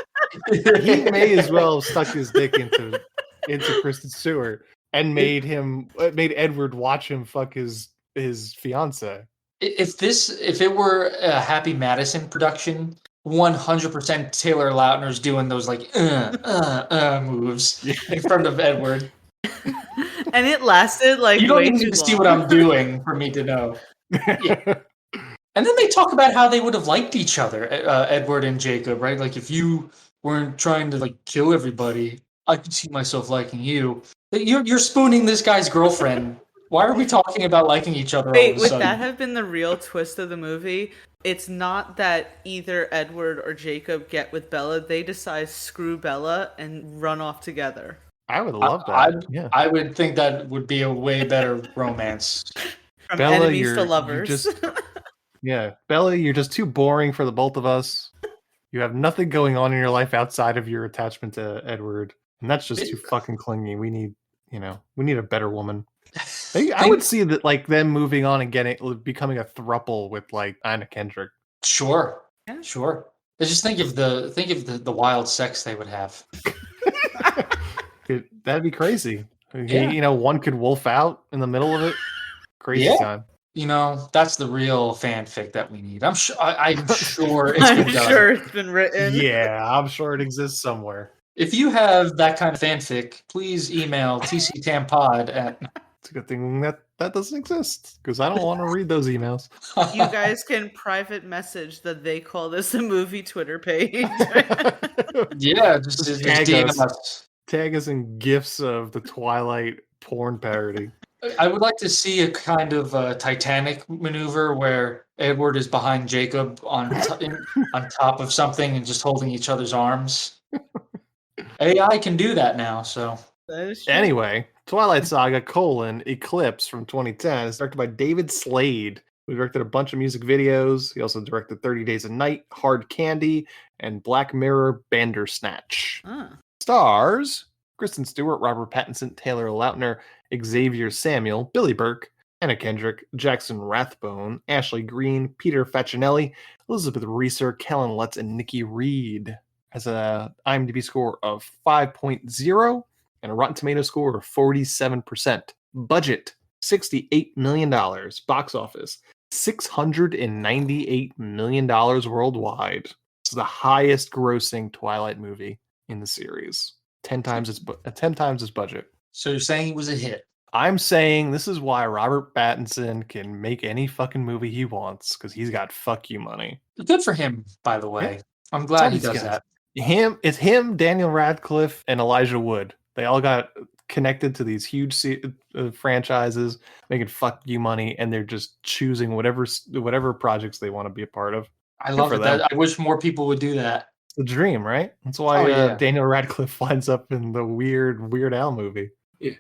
He may as well have stuck his dick into Kristen Stewart and made Edward watch him fuck his fiance. If it were a Happy Madison production, 100% Taylor Lautner's doing those like moves in front of Edward. And it lasted like you don't way need too to see long. what I'm doing for me to know. Yeah. And then they talk about how they would have liked each other, Edward and Jacob, right? Like, if you weren't trying to like kill everybody, I could see myself liking you. You're spooning this guy's girlfriend. Why are we talking about liking each other? Wait, all of a would sudden? that have been the real twist of the movie? It's not that either Edward or Jacob get with Bella. They decide screw Bella and run off together. I would love that. I would think that would be a way better romance. From Bella, enemies to lovers. Bella, you're just too boring for the both of us. You have nothing going on in your life outside of your attachment to Edward, and that's just too fucking clingy. We need a better woman. I would see that, like, them moving on and becoming a throuple with like Anna Kendrick. Sure. Yeah. Sure. I just think of the wild sex they would have. That'd be crazy. Yeah. One could wolf out in the middle of it. Crazy time. That's the real fanfic that we need. I'm sure it's I'm been done. sure it's been written. Yeah, I'm sure it exists somewhere. If you have that kind of fanfic, please email tctampod at... It's a good thing that doesn't exist, because I don't want to read those emails. You guys can private message that they call this a movie Twitter page. Yeah, just DM us. Tag us in gifs of the Twilight porn parody. I would like to see a kind of Titanic maneuver where Edward is behind Jacob on top of something and just holding each other's arms. AI can do that now, so. Anyway, Twilight Saga: Eclipse from 2010 is directed by David Slade, who directed a bunch of music videos. He also directed 30 Days a Night, Hard Candy, and Black Mirror Bandersnatch. Stars Kristen Stewart, Robert Pattinson, Taylor Lautner, Xavier Samuel, Billy Burke, Anna Kendrick, Jackson Rathbone, Ashley Greene, Peter Facinelli, Elizabeth Reeser, Kellen Lutz, and Nikki Reed. Has a IMDb score of 5.0 and a Rotten Tomato score of 47%. Budget $68 million. Box office $698 million worldwide. It's the highest grossing Twilight movie in the series. 10 times its budget. So you're saying it was a hit? I'm saying this is why Robert Pattinson can make any fucking movie he wants, because he's got fuck you money. Good for him, by the way. Yeah. I'm glad he does that. It's him, Daniel Radcliffe, and Elijah Wood. They all got connected to these huge franchises, making fuck you money, and they're just choosing whatever projects they want to be a part of. I love it. I wish more people would do that. It's the dream, right? That's why Daniel Radcliffe winds up in the Weird Al movie.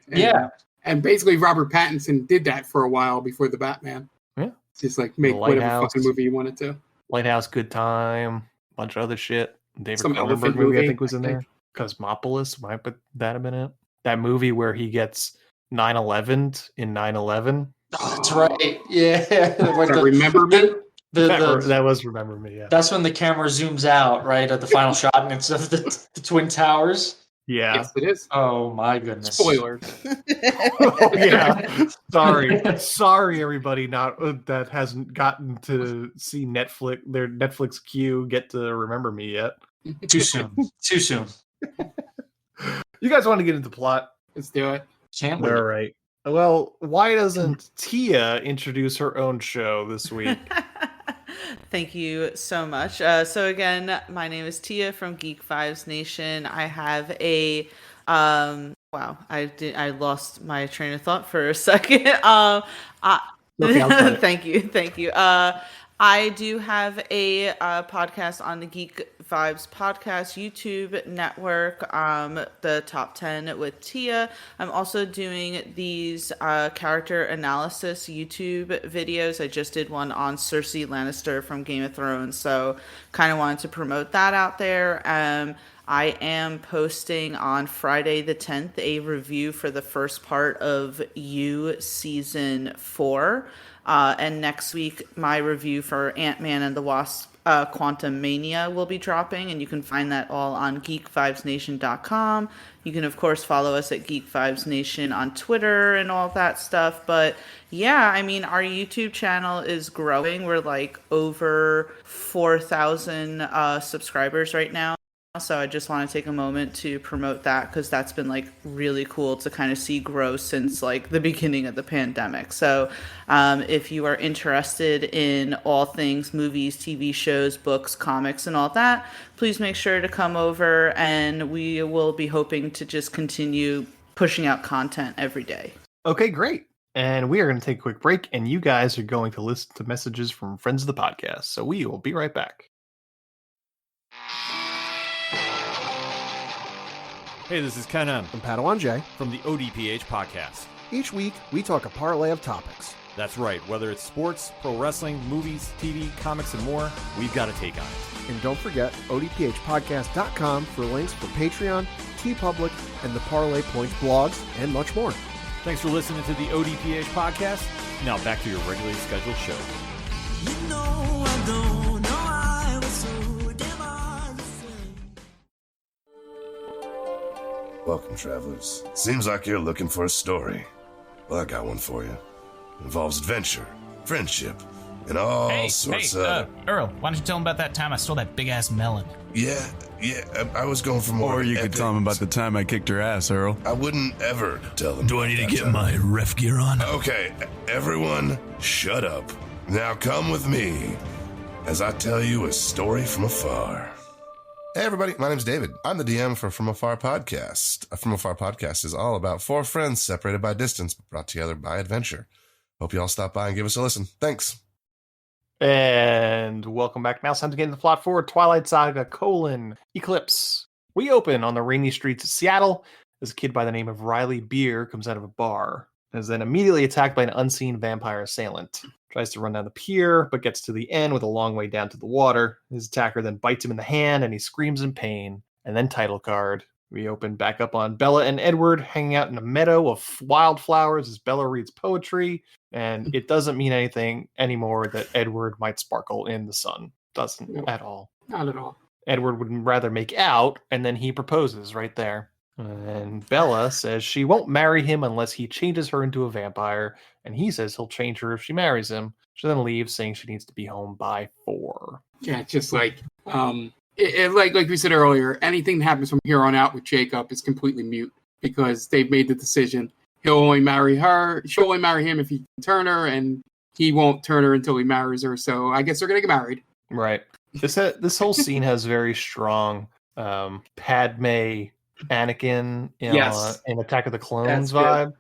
Yeah. And basically, Robert Pattinson did that for a while before the Batman. Yeah. Just like make whatever fucking movie you wanted to. Lighthouse, Good Time, a bunch of other shit. David Some Cronenberg elephant movie, I movie, think, was in I there. Cosmopolis, might that have been it? That movie where he gets 9/11 in 9/11. Oh, that's right. Yeah. Like Remember Me? That was Remember Me, yeah. That's when the camera zooms out, right, at the final shot, and it's of the Twin Towers. Yeah. Yes, it is. Oh, my goodness. Spoilers. Oh, yeah. Sorry, everybody that hasn't gotten to see their Netflix queue get to Remember Me yet. Too soon. Too soon. You guys want to get into plot? Let's do it. Can't wait. All right. Well, why doesn't Tia introduce her own show this week? Thank you so much. So again, my name is Tia from Geek Vibes Nation. I have a wow, I lost my train of thought for a second. Okay, thank you. I do have a podcast on the Geek Vibes Podcast YouTube network, the Top 10 with Tia. I'm also doing these character analysis YouTube videos. I just did one on Cersei Lannister from Game of Thrones, so kind of wanted to promote that out there. I am posting on Friday the 10th a review for the first part of You Season 4. And next week, my review for Ant-Man and the Wasp Quantum Mania will be dropping, and you can find that all on geekvibesnation.com. You can, of course, follow us at Geek Vibes Nation on Twitter and all that stuff. But yeah, I mean, our YouTube channel is growing. We're like over 4,000 subscribers right now. So I just want to take a moment to promote that, because that's been like really cool to kind of see grow since like the beginning of the pandemic. So if you are interested in all things movies, TV shows, books, comics, and all that, please make sure to come over, and we will be hoping to just continue pushing out content every day. Okay, great. And we are going to take a quick break, and you guys are going to listen to messages from friends of the podcast. So we will be right back. Hey, this is Ken M. And Padawan J. from the ODPH podcast. Each week, we talk a parlay of topics. That's right. Whether it's sports, pro wrestling, movies, TV, comics, and more, we've got a take on it. And don't forget, odphpodcast.com for links for Patreon, TeePublic, and the Parlay Points blogs, and much more. Thanks for listening to the ODPH podcast. Now back to your regularly scheduled show. You know I don't know I was so damn hard to say. Welcome, travelers. Seems like you're looking for a story. Well, I got one for you. It involves adventure, friendship, and all sorts of... Earl, why don't you tell him about that time I stole that big-ass melon? Yeah, I was going for more... Or you could tell him about the time I kicked her ass, Earl. I wouldn't ever tell them. Do I need to get my ref gear on? Okay, everyone, shut up. Now come with me as I tell you a story from afar. Hey everybody, my name's David. I'm the DM for From Afar Podcast. From Afar Podcast is all about four friends separated by distance, but brought together by adventure. Hope you all stop by and give us a listen. Thanks. And welcome back. Now it's time to get into the plot for Twilight Saga: Eclipse. We open on the rainy streets of Seattle as a kid by the name of Riley Beer comes out of a bar and is then immediately attacked by an unseen vampire assailant. Tries to run down the pier, but gets to the end with a long way down to the water. His attacker then bites him in the hand, and he screams in pain. And then title card. We open back up on Bella and Edward hanging out in a meadow of wildflowers as Bella reads poetry. And it doesn't mean anything anymore that Edward might sparkle in the sun. Doesn't at all. Not at all. Edward would rather make out, and then he proposes right there. And Bella says she won't marry him unless he changes her into a vampire, and he says he'll change her if she marries him. She then leaves, saying she needs to be home by 4. Yeah, just like like we said earlier, anything that happens from here on out with Jacob is completely mute because they've made the decision. He'll only marry her. She'll only marry him if he can turn her, and he won't turn her until he marries her. So I guess they're gonna get married. Right. This whole scene has very strong Padme, Anakin in Attack of the Clones vibe.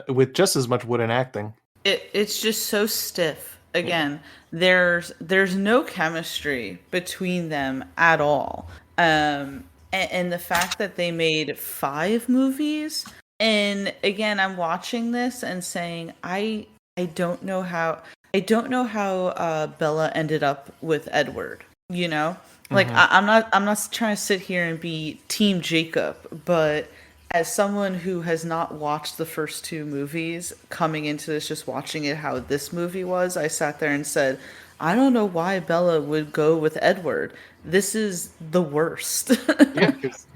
With just as much wooden acting. It's just so stiff. Again, there's no chemistry between them at all. And the fact that they made 5 movies And again, I'm watching this and saying, I don't know how Bella ended up with Edward. You know, like I'm not trying to sit here and be Team Jacob, but as someone who has not watched the first two movies, coming into this, just watching it how this movie was, I sat there and said, I don't know why Bella would go with Edward. This is the worst. Yeah, because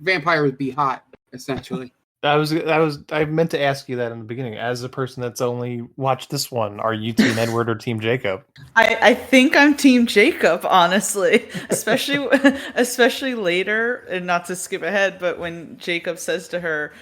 vampire would be hot, essentially. I meant to ask you that in the beginning. As a person that's only watched this one, are you Team Edward or Team Jacob? I think I'm Team Jacob, honestly, especially later, and not to skip ahead, but when Jacob says to her,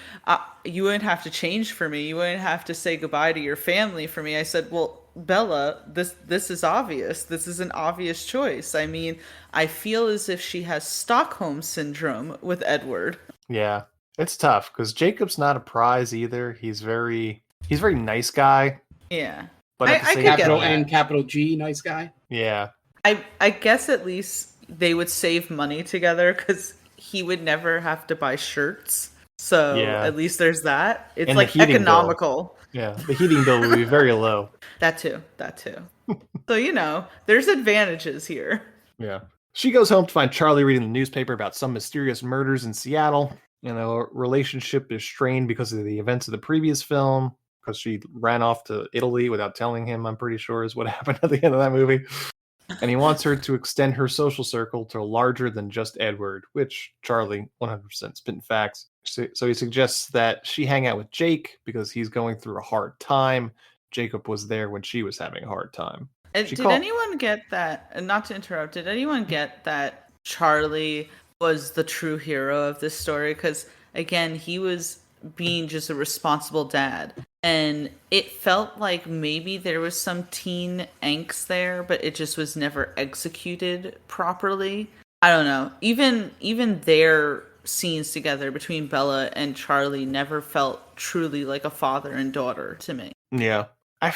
"You wouldn't have to change for me. You wouldn't have to say goodbye to your family for me." I said, "Well, Bella, this is obvious. This is an obvious choice. I mean, I feel as if she has Stockholm syndrome with Edward." Yeah. It's tough because Jacob's not a prize either. He's very nice guy. Yeah, But I could capital get that. N, capital G, nice guy. Yeah. I guess at least they would save money together because he would never have to buy shirts. So Yeah. at least there's that. It's And like the heating economical. bill. Yeah, the heating bill would be very low. That too. So there's advantages here. Yeah. She goes home to find Charlie reading the newspaper about some mysterious murders in Seattle. Relationship is strained because of the events of the previous film, because she ran off to Italy without telling him, I'm pretty sure is what happened at the end of that movie. And he wants her to extend her social circle to larger than just Edward, which Charlie 100% spitting facts. So he suggests that she hang out with Jake because he's going through a hard time. Jacob was there when she was having a hard time. Did anyone get that? And not to interrupt, did anyone get that Charlie was the true hero of this story? Because again, he was being just a responsible dad, and it felt like maybe there was some teen angst there, but it just was never executed properly. I don't know. Even their scenes together between Bella and Charlie never felt truly like a father and daughter to me. Yeah. I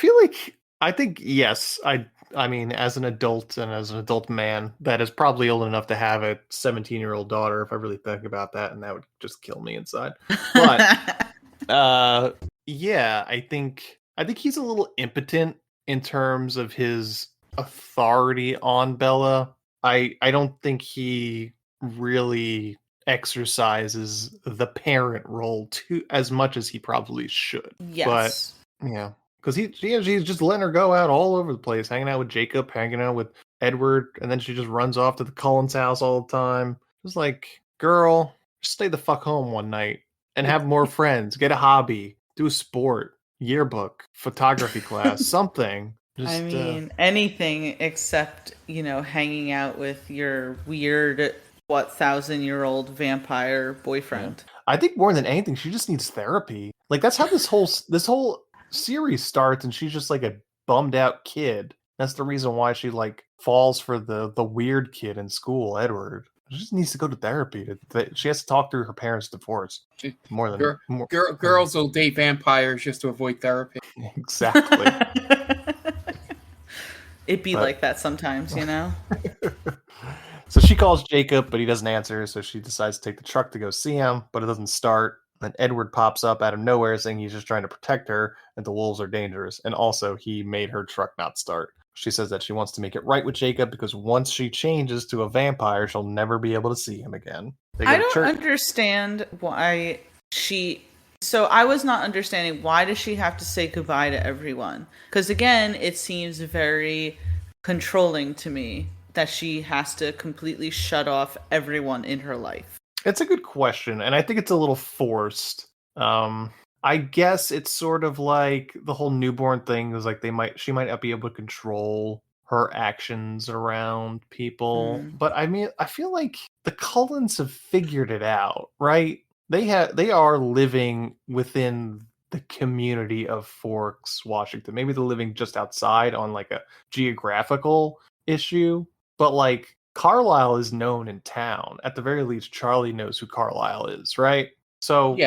think yes. I mean, as an adult and as an adult man, that is probably old enough to have a 17-year-old daughter, if I really think about that, and that would just kill me inside. But yeah, I think he's a little impotent in terms of his authority on Bella. I don't think he really exercises the parent role as much as he probably should. Yes. But yeah. Because he's just letting her go out all over the place, hanging out with Jacob, hanging out with Edward, and then she just runs off to the Cullens' house all the time. Just like, girl, just stay the fuck home one night and have more friends, get a hobby, do a sport, yearbook, photography class, something. I mean, anything except, hanging out with your weird, 1,000-year-old vampire boyfriend. Yeah. I think more than anything, she just needs therapy. Like, that's how this whole series starts, and she's just like a bummed out kid. That's the reason why she falls for the weird kid in school, Edward. She just needs to go to therapy. She has to talk through her parents' divorce. Girls will date vampires just to avoid therapy. Exactly. It'd be like that sometimes, So she calls Jacob, but he doesn't answer, so she decides to take the truck to go see him, but it doesn't start. Then Edward pops up out of nowhere saying he's just trying to protect her and the wolves are dangerous. And also, he made her truck not start. She says that she wants to make it right with Jacob because once she changes to a vampire, she'll never be able to see him again. I don't understand why So I was not understanding, why does she have to say goodbye to everyone? Because again, it seems very controlling to me that she has to completely shut off everyone in her life. It's a good question, and I think it's a little forced. I guess it's sort of like the whole newborn thing is like she might not be able to control her actions around people. But I mean, I feel like the Cullens have figured it out, right? They are living within the community of Forks, Washington. Maybe they're living just outside on like a geographical issue, but Carlisle is known in town. At the very least, Charlie knows who Carlisle is, right? So,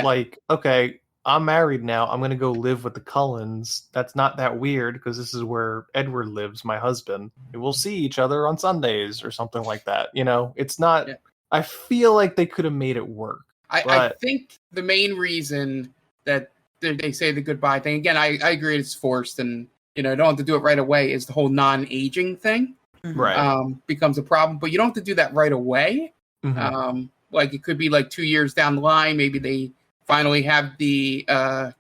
okay, I'm married now. I'm going to go live with the Cullens. That's not that weird because this is where Edward lives, my husband. We'll see each other on Sundays or something like that. It's not... Yeah. I feel like they could have made it work. I think the main reason that they say the goodbye thing, again, I agree it's forced and, don't have to do it right away, is the whole non-aging thing. Right. Becomes a problem, but you don't have to do that right away. Mhm. Like it could be like 2 years down the line, maybe they finally have the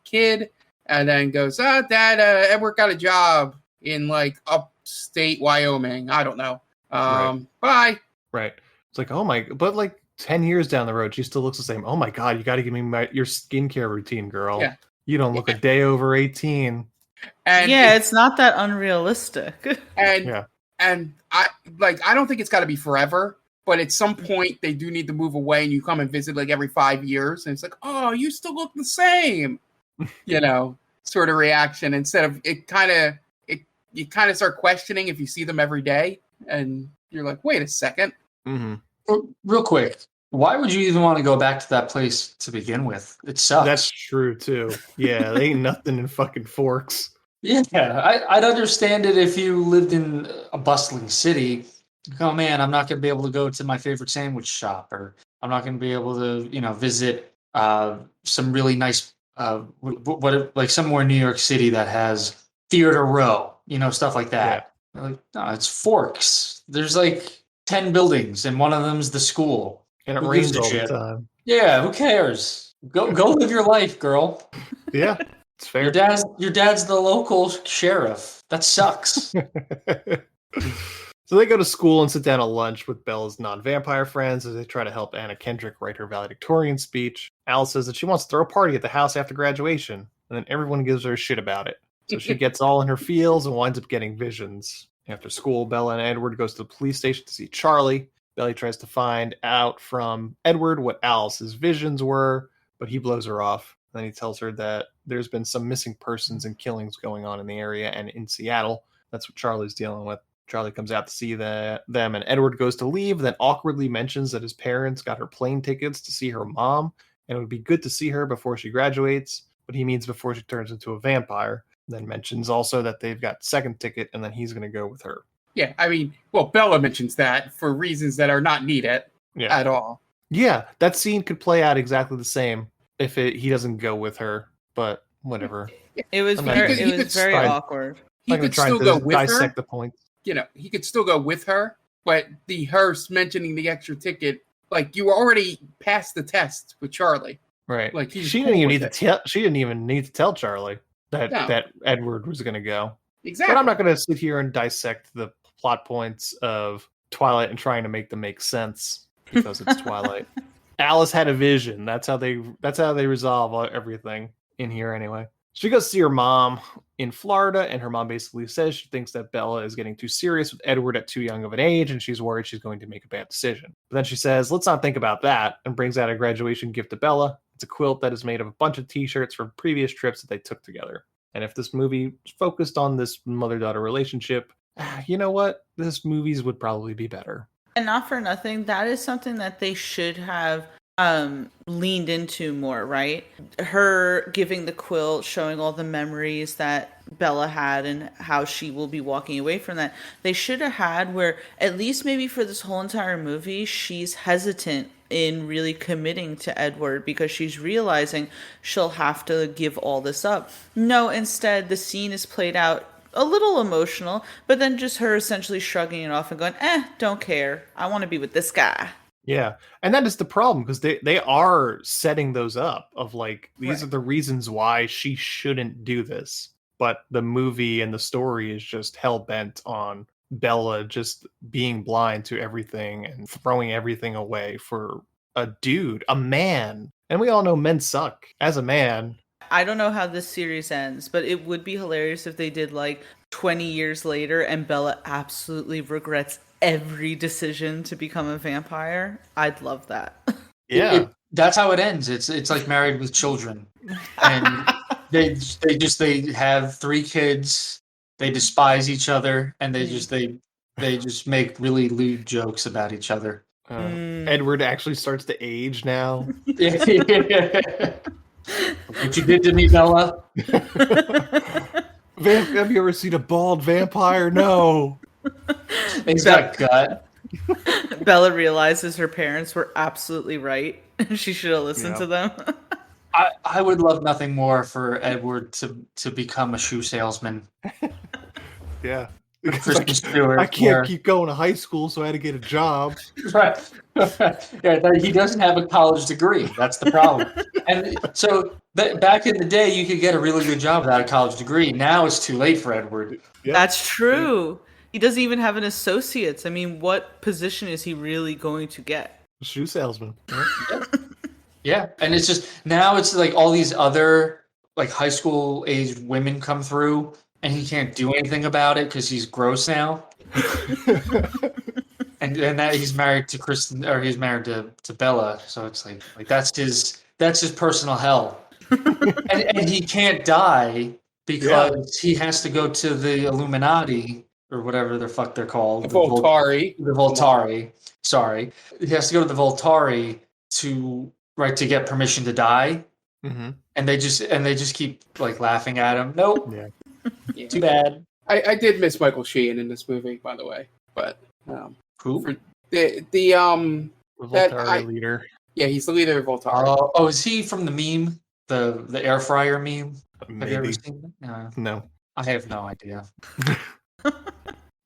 kid and then goes, Dad, Edward got a job in like upstate Wyoming. I don't know. Bye. Right. It's like, oh my, but like 10 years down the road, she still looks the same. Oh my God, you got to give me your skincare routine, girl. Yeah. You don't look a day over 18. And it's not that unrealistic. And I don't think it's got to be forever, but at some point they do need to move away and you come and visit like every 5 years. And it's like, oh, you still look the same, sort of reaction instead of you kind of start questioning if you see them every day and you're like, wait a second. Mm-hmm. Real quick, why would you even want to go back to that place to begin with? It sucks. That's true too. Yeah, they ain't nothing in fucking Forks. Yeah, I'd understand it if you lived in a bustling city. Oh man, I'm not going to be able to go to my favorite sandwich shop, or I'm not going to be able to, visit some really nice, like somewhere in New York City that has Theater Row, stuff like that. Yeah. Like, no, it's Forks. There's like 10 buildings, and one of them's the school. And it rains all the time. Yeah, who cares? Go live your life, girl. Yeah. It's fair. Your dad's the local sheriff. That sucks. So they go to school and sit down at lunch with Bella's non-vampire friends as they try to help Anna Kendrick write her valedictorian speech. Alice says that she wants to throw a party at the house after graduation, and then everyone gives her a shit about it. So she gets all in her feels and winds up getting visions. After school, Bella and Edward goes to the police station to see Charlie. Belly tries to find out from Edward what Alice's visions were, but he blows her off. Then he tells her that there's been some missing persons and killings going on in the area and in Seattle. That's what Charlie's dealing with. Charlie comes out to see them, and Edward goes to leave, then awkwardly mentions that his parents got her plane tickets to see her mom, and it would be good to see her before she graduates, but he means before she turns into a vampire. Then mentions also that they've got second ticket, and then he's going to go with her. Yeah, I mean, well, Bella mentions that for reasons that are not needed at all. Yeah, that scene could play out exactly the same if he doesn't go with her, but whatever. It was very awkward. He could still go with her. Dissect the points. He could still go with her, but the hearse mentioning the extra ticket, like you were already past the test with Charlie. Right. Like she didn't even need to tell Charlie that Edward was going to go. Exactly. But I'm not going to sit here and dissect the plot points of Twilight and trying to make them make sense because it's Twilight. Alice had a vision. That's how they resolve everything in here anyway. She goes to see her mom in Florida, and her mom basically says she thinks that Bella is getting too serious with Edward at too young of an age, and she's worried she's going to make a bad decision. But then she says, let's not think about that, and brings out a graduation gift to Bella. It's a quilt that is made of a bunch of t-shirts from previous trips that they took together. And if this movie focused on this mother-daughter relationship, you know what? This movies would probably be better. And not for nothing, that is something that they should have leaned into more, right? Her giving the quilt, showing all the memories that Bella had and how she will be walking away from that. They should have had where, at least maybe for this whole entire movie, she's hesitant in really committing to Edward because she's realizing she'll have to give all this up. No, instead, the scene is played out a little emotional, but then just her essentially shrugging it off and going, don't care. I want to be with this guy. Yeah, and that is the problem because they are setting those up of like, these are the reasons why she shouldn't do this. But the movie and the story is just hell-bent on Bella just being blind to everything and throwing everything away for a dude, a man. And we all know men suck. As a man, I don't know how this series ends, but it would be hilarious if they did like 20 years later and Bella absolutely regrets every decision to become a vampire. I'd love that. Yeah. That's how it ends. It's like Married with Children. And they have 3 kids. They despise each other and they just make really lewd jokes about each other. Edward actually starts to age now. What you did to me, Bella? Have you ever seen a bald vampire? No. He's got a gut. Bella realizes her parents were absolutely right. She should have listened to them. I would love nothing more for Edward to become a shoe salesman. Yeah. Kristen Stewart. I can't keep going to high school, so I had to get a job. Right. Yeah, he doesn't have a college degree. That's the problem. And so back in the day, you could get a really good job without a college degree. Now it's too late for Edward. Yep. That's true. He doesn't even have an associate's. I mean, what position is he really going to get? Shoe salesman. Yeah, and it's just now it's like all these other like high school aged women come through, and he can't do anything about it because he's gross now. and that he's married to Kristen, or he's married to Bella, so it's like that's his personal hell, and he can't die because he has to go to the Illuminati or whatever the fuck they're called, The Voltari. The Voltari. Sorry, he has to go to the Voltari to get permission to die, and they just keep like laughing at him. Nope. Yeah. Too bad. I did miss Michael Sheen in this movie, by the way, but who the Voltari leader? Yeah, he's the leader of Voltari. Oh, is he from the meme, the air fryer meme? Maybe. Have you ever seen it? No. I have no idea.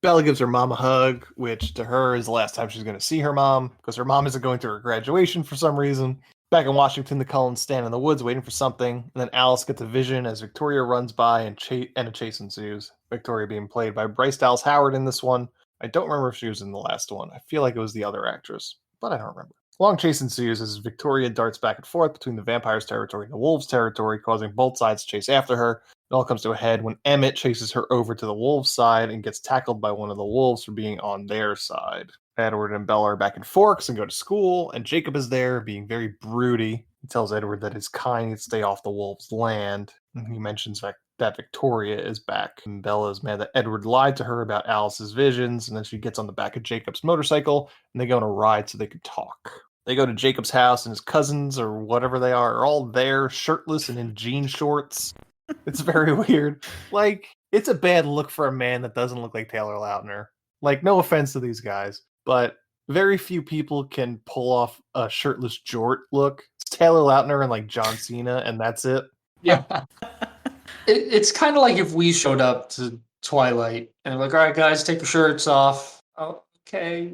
Bella gives her mom a hug, which to her is the last time she's going to see her mom, because her mom isn't going to her graduation for some reason. Back in Washington, the Cullens stand in the woods waiting for something, and then Alice gets a vision as Victoria runs by and a chase ensues. Victoria being played by Bryce Dallas Howard in this one. I don't remember if she was in the last one. I feel like it was the other actress, but I don't remember. Long chase ensues as Victoria darts back and forth between the vampires' territory and the wolves' territory, causing both sides to chase after her. It all comes to a head when Emmett chases her over to the wolves' side and gets tackled by one of the wolves for being on their side. Edward and Bella are back in Forks and go to school, and Jacob is there, being very broody. He tells Edward that his kind needs to stay off the wolves' land, and he mentions that Victoria is back. And Bella is mad that Edward lied to her about Alice's visions, and then she gets on the back of Jacob's motorcycle, and they go on a ride so they can talk. They go to Jacob's house, and his cousins, or whatever they are all there, shirtless and in jean shorts. It's very weird. Like, it's a bad look for a man that doesn't look like Taylor Lautner. Like, no offense to these guys, but very few people can pull off a shirtless jort look. It's Taylor Lautner and like John Cena, and that's it. Yeah. It's kind of like if we showed up to Twilight and like, all right, guys, take your shirts off. Oh, okay,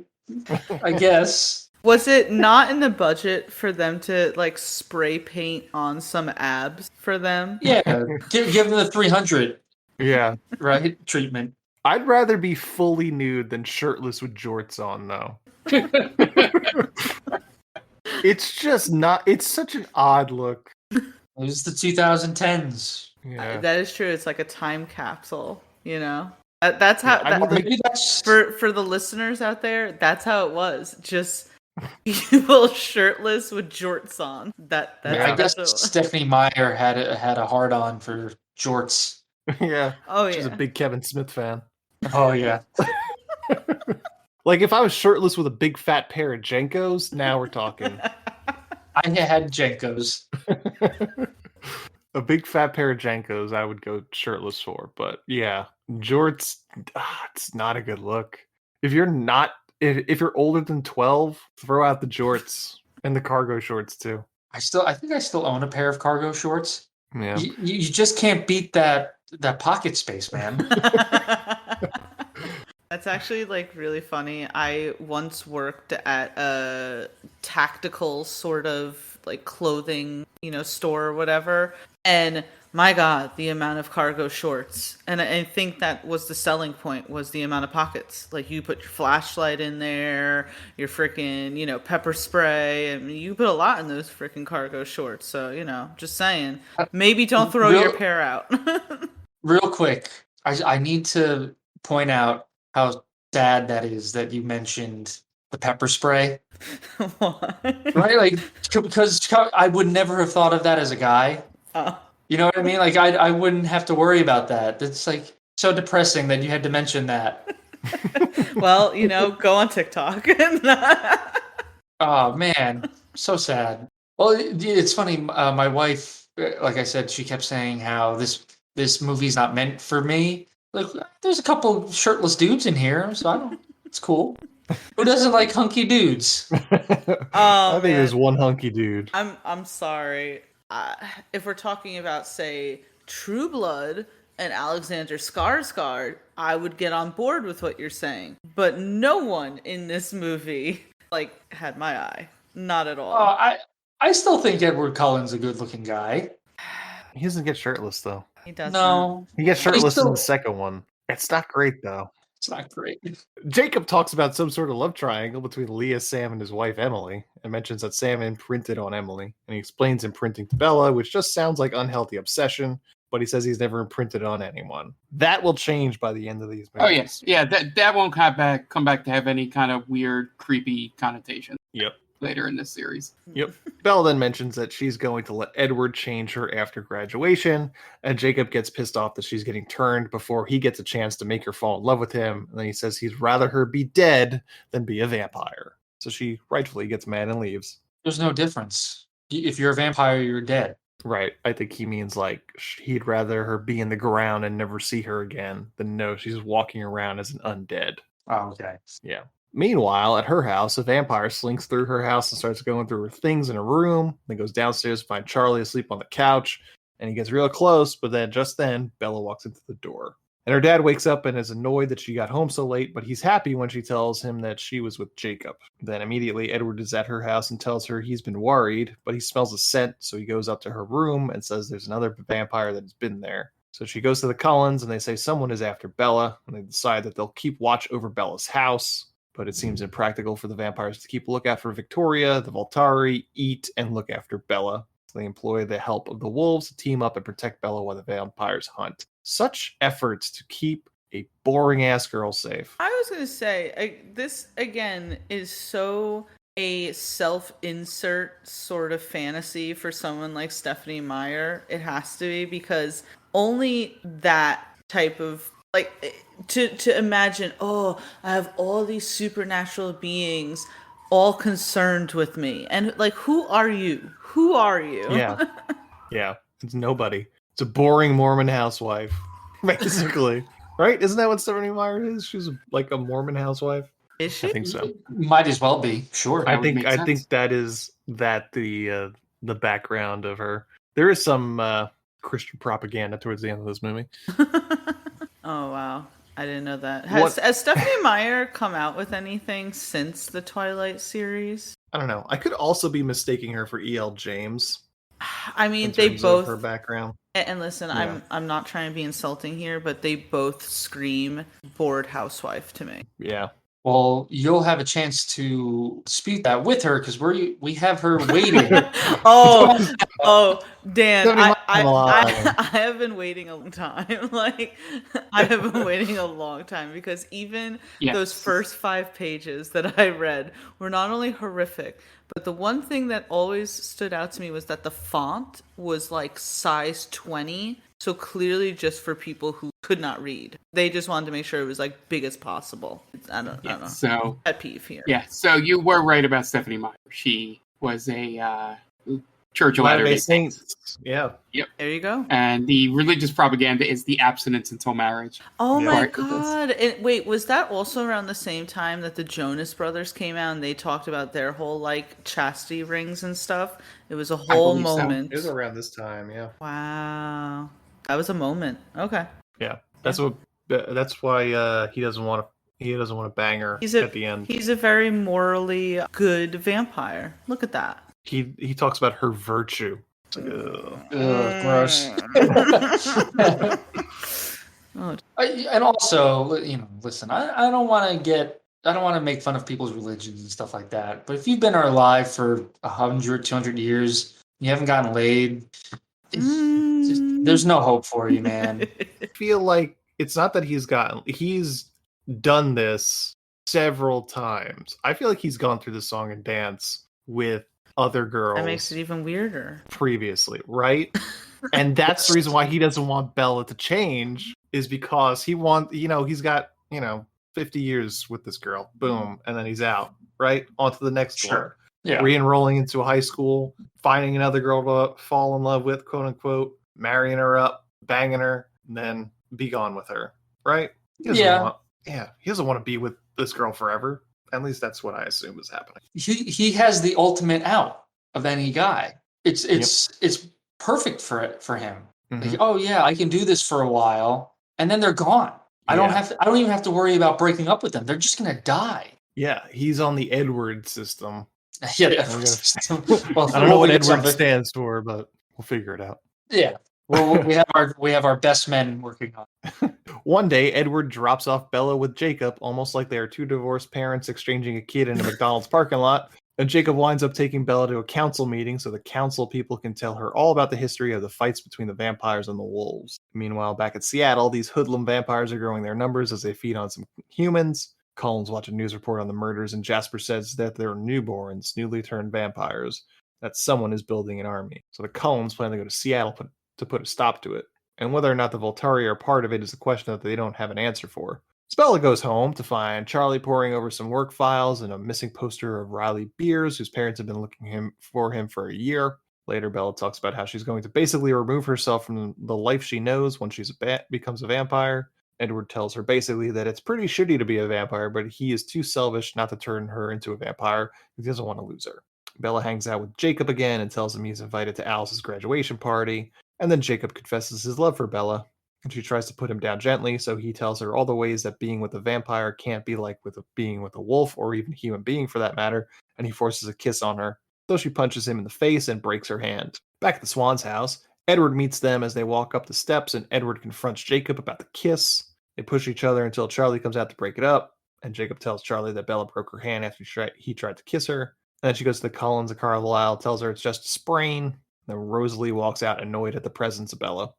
I guess. Was it not in the budget for them to like spray paint on some abs for them? Yeah, give them the 300. Yeah, right treatment. I'd rather be fully nude than shirtless with jorts on, though. It's just not. It's such an odd look. It was the 2010s. Yeah. That is true. It's like a time capsule, you know? That's how. Maybe that's for the listeners out there. That's how it was. Just people shirtless with jorts on. That's I guess Stephanie Meyer had a hard on for jorts. Yeah. Oh yeah. She's a big Kevin Smith fan. Oh yeah. Like if I was shirtless with a big fat pair of Jenkos, now we're talking. I had Jenkos. A big fat pair of Jenkos I would go shirtless for, but yeah, jorts, it's not a good look. If you're you're older than 12, throw out the jorts and the cargo shorts too. I think I still own a pair of cargo shorts. Yeah. You just can't beat that pocket space, man. That's actually like really funny. I once worked at a tactical sort of like clothing, store or whatever. And my God, the amount of cargo shorts. And I think that was the selling point, was the amount of pockets. Like you put your flashlight in there, your freaking, pepper spray. I mean, you put a lot in those freaking cargo shorts. So, just saying, maybe don't throw your pair out. Real quick, I need to point out how sad that is that you mentioned the pepper spray. What? Right? Like, because I would never have thought of that as a guy. You know what I mean? Like, I wouldn't have to worry about that. It's like so depressing that you had to mention that. Well, go on TikTok. Oh, man. So sad. Well, it's funny. My wife, like I said, she kept saying how this movie's not meant for me. Like, there's a couple shirtless dudes in here, so it's cool. Who doesn't like hunky dudes? I think there's one hunky dude. I'm sorry. If we're talking about, say, True Blood and Alexander Skarsgård, I would get on board with what you're saying. But no one in this movie had my eye. Not at all. I still think Edward Cullen's a good-looking guy. He doesn't get shirtless though. He doesn't. No, He gets shirtless in the second one. It's not great though. It's not great. Jacob talks about some sort of love triangle between Leah, Sam, and his wife Emily, and mentions that Sam imprinted on Emily. And he explains imprinting to Bella, which just sounds like unhealthy obsession, but he says he's never imprinted on anyone. That will change by the end of these movies. Oh yes, yeah, that won't come back to have any kind of weird, creepy connotation. Yep. Later in this series. Yep. Bella then mentions that she's going to let Edward change her after graduation, and Jacob gets pissed off that she's getting turned before he gets a chance to make her fall in love with him, and then he says he'd rather her be dead than be a vampire. So she rightfully gets mad and leaves. There's no difference. If you're a vampire, you're dead. Right. I think he means he'd rather her be in the ground and never see her again than no, she's walking around as an undead. Oh, okay. Yeah. Meanwhile, at her house, a vampire slinks through her house and starts going through her things in her room. Then goes downstairs to find Charlie asleep on the couch, and he gets real close, but then Bella walks into the door. And her dad wakes up and is annoyed that she got home so late, but he's happy when she tells him that she was with Jacob. Then immediately Edward is at her house and tells her he's been worried, but he smells a scent, so he goes up to her room and says there's another vampire that has been there. So she goes to the Cullens, and they say someone is after Bella, and they decide that they'll keep watch over Bella's house. But it seems impractical for the vampires to keep a lookout for Victoria, the Voltari, eat, and look after Bella. So they employ the help of the wolves to team up and protect Bella while the vampires hunt. Such efforts to keep a boring-ass girl safe. I was going to say, this, again, is so a self-insert sort of fantasy for someone like Stephanie Meyer. It has to be, because only that type of to imagine, I have all these supernatural beings all concerned with me, and who are you? Yeah. It's nobody. It's a boring Mormon housewife, basically. Right? Isn't that what Stephanie Meyer is? She's a Mormon housewife. Is she? I think so. Might as well be. Sure. I think that is the background of her. There is some Christian propaganda towards the end of this movie. Oh, wow. I didn't know that. Has Stephanie Meyer come out with anything since the Twilight series? I don't know. I could also be mistaking her for E.L. James. I mean, they both... her background. And listen, yeah. I'm not trying to be insulting here, but they both scream bored housewife to me. Yeah. Well, you'll have a chance to speak that with her, because we have her waiting. Dan, I have been waiting a long time. I have been waiting a long time, because even those first 5 pages that I read were not only horrific, but the one thing that always stood out to me was that the font was size 20. So clearly just for people who could not read. They just wanted to make sure it was big as possible. I don't know. So pet peeve here. Yeah, so you were right about Stephanie Meyer. She was a Church of Latter-day Saints. Yeah. Yep. There you go. And the religious propaganda is the abstinence until marriage. Oh my God. And wait, was that also around the same time that the Jonas Brothers came out and they talked about their whole chastity rings and stuff? It was a whole moment. So. It was around this time, yeah. Wow. That was a moment. Okay. Yeah. That's why he doesn't want to bang her at the end. He's a very morally good vampire. Look at that. He talks about her virtue. Gross. And also, listen, I don't want to make fun of people's religions and stuff like that. But if you've been alive for 100, 200 years, you haven't gotten laid, there's no hope for you, man. I feel like it's not that he's done this several times. I feel like he's gone through the song and dance with other girls. That makes it even weirder. Previously, right? And that's the reason why he doesn't want Bella to change, is because he's got 50 years with this girl. Boom, and then he's out. Right? On to the next one. Yeah. Re-enrolling into a high school, finding another girl to fall in love with, quote unquote, marrying her up, banging her, and then be gone with her. Right? He doesn't want to be with this girl forever. At least that's what I assume is happening. He has the ultimate out of any guy. It's perfect for him. Like, oh yeah, I can do this for a while, and then they're gone. I don't even have to worry about breaking up with them. They're just gonna die. Yeah, he's on the Edward system. Yeah, the Edward system. Well, I don't know what Edward stands for, but we'll figure it out. Yeah. Well, we have our best men working on. One day, Edward drops off Bella with Jacob, almost like they are two divorced parents exchanging a kid in a McDonald's parking lot. And Jacob winds up taking Bella to a council meeting so the council people can tell her all about the history of the fights between the vampires and the wolves. Meanwhile, back at Seattle, these hoodlum vampires are growing their numbers as they feed on some humans. Colin's watching a news report on the murders, and Jasper says that they're newborns, newly turned vampires, that someone is building an army. So the Cullens plan to go to Seattle to put a stop to it. And whether or not the Volturi are part of it is a question that they don't have an answer for. Bella goes home to find Charlie poring over some work files and a missing poster of Riley Beers, whose parents have been looking for him for a year. Later, Bella talks about how she's going to basically remove herself from the life she knows when she becomes a vampire. Edward tells her basically that it's pretty shitty to be a vampire, but he is too selfish not to turn her into a vampire. He doesn't want to lose her. Bella hangs out with Jacob again and tells him he's invited to Alice's graduation party. And then Jacob confesses his love for Bella. And she tries to put him down gently, so he tells her all the ways that being with a vampire can't be like being with a wolf, or even a human being for that matter, and he forces a kiss on her. So she punches him in the face and breaks her hand. Back at the Swan's house, Edward meets them as they walk up the steps, and Edward confronts Jacob about the kiss. They push each other until Charlie comes out to break it up, and Jacob tells Charlie that Bella broke her hand after he tried to kiss her. And then she goes to the Cullens, and Carlisle tells her it's just a sprain. And then Rosalie walks out annoyed at the presence of Bella.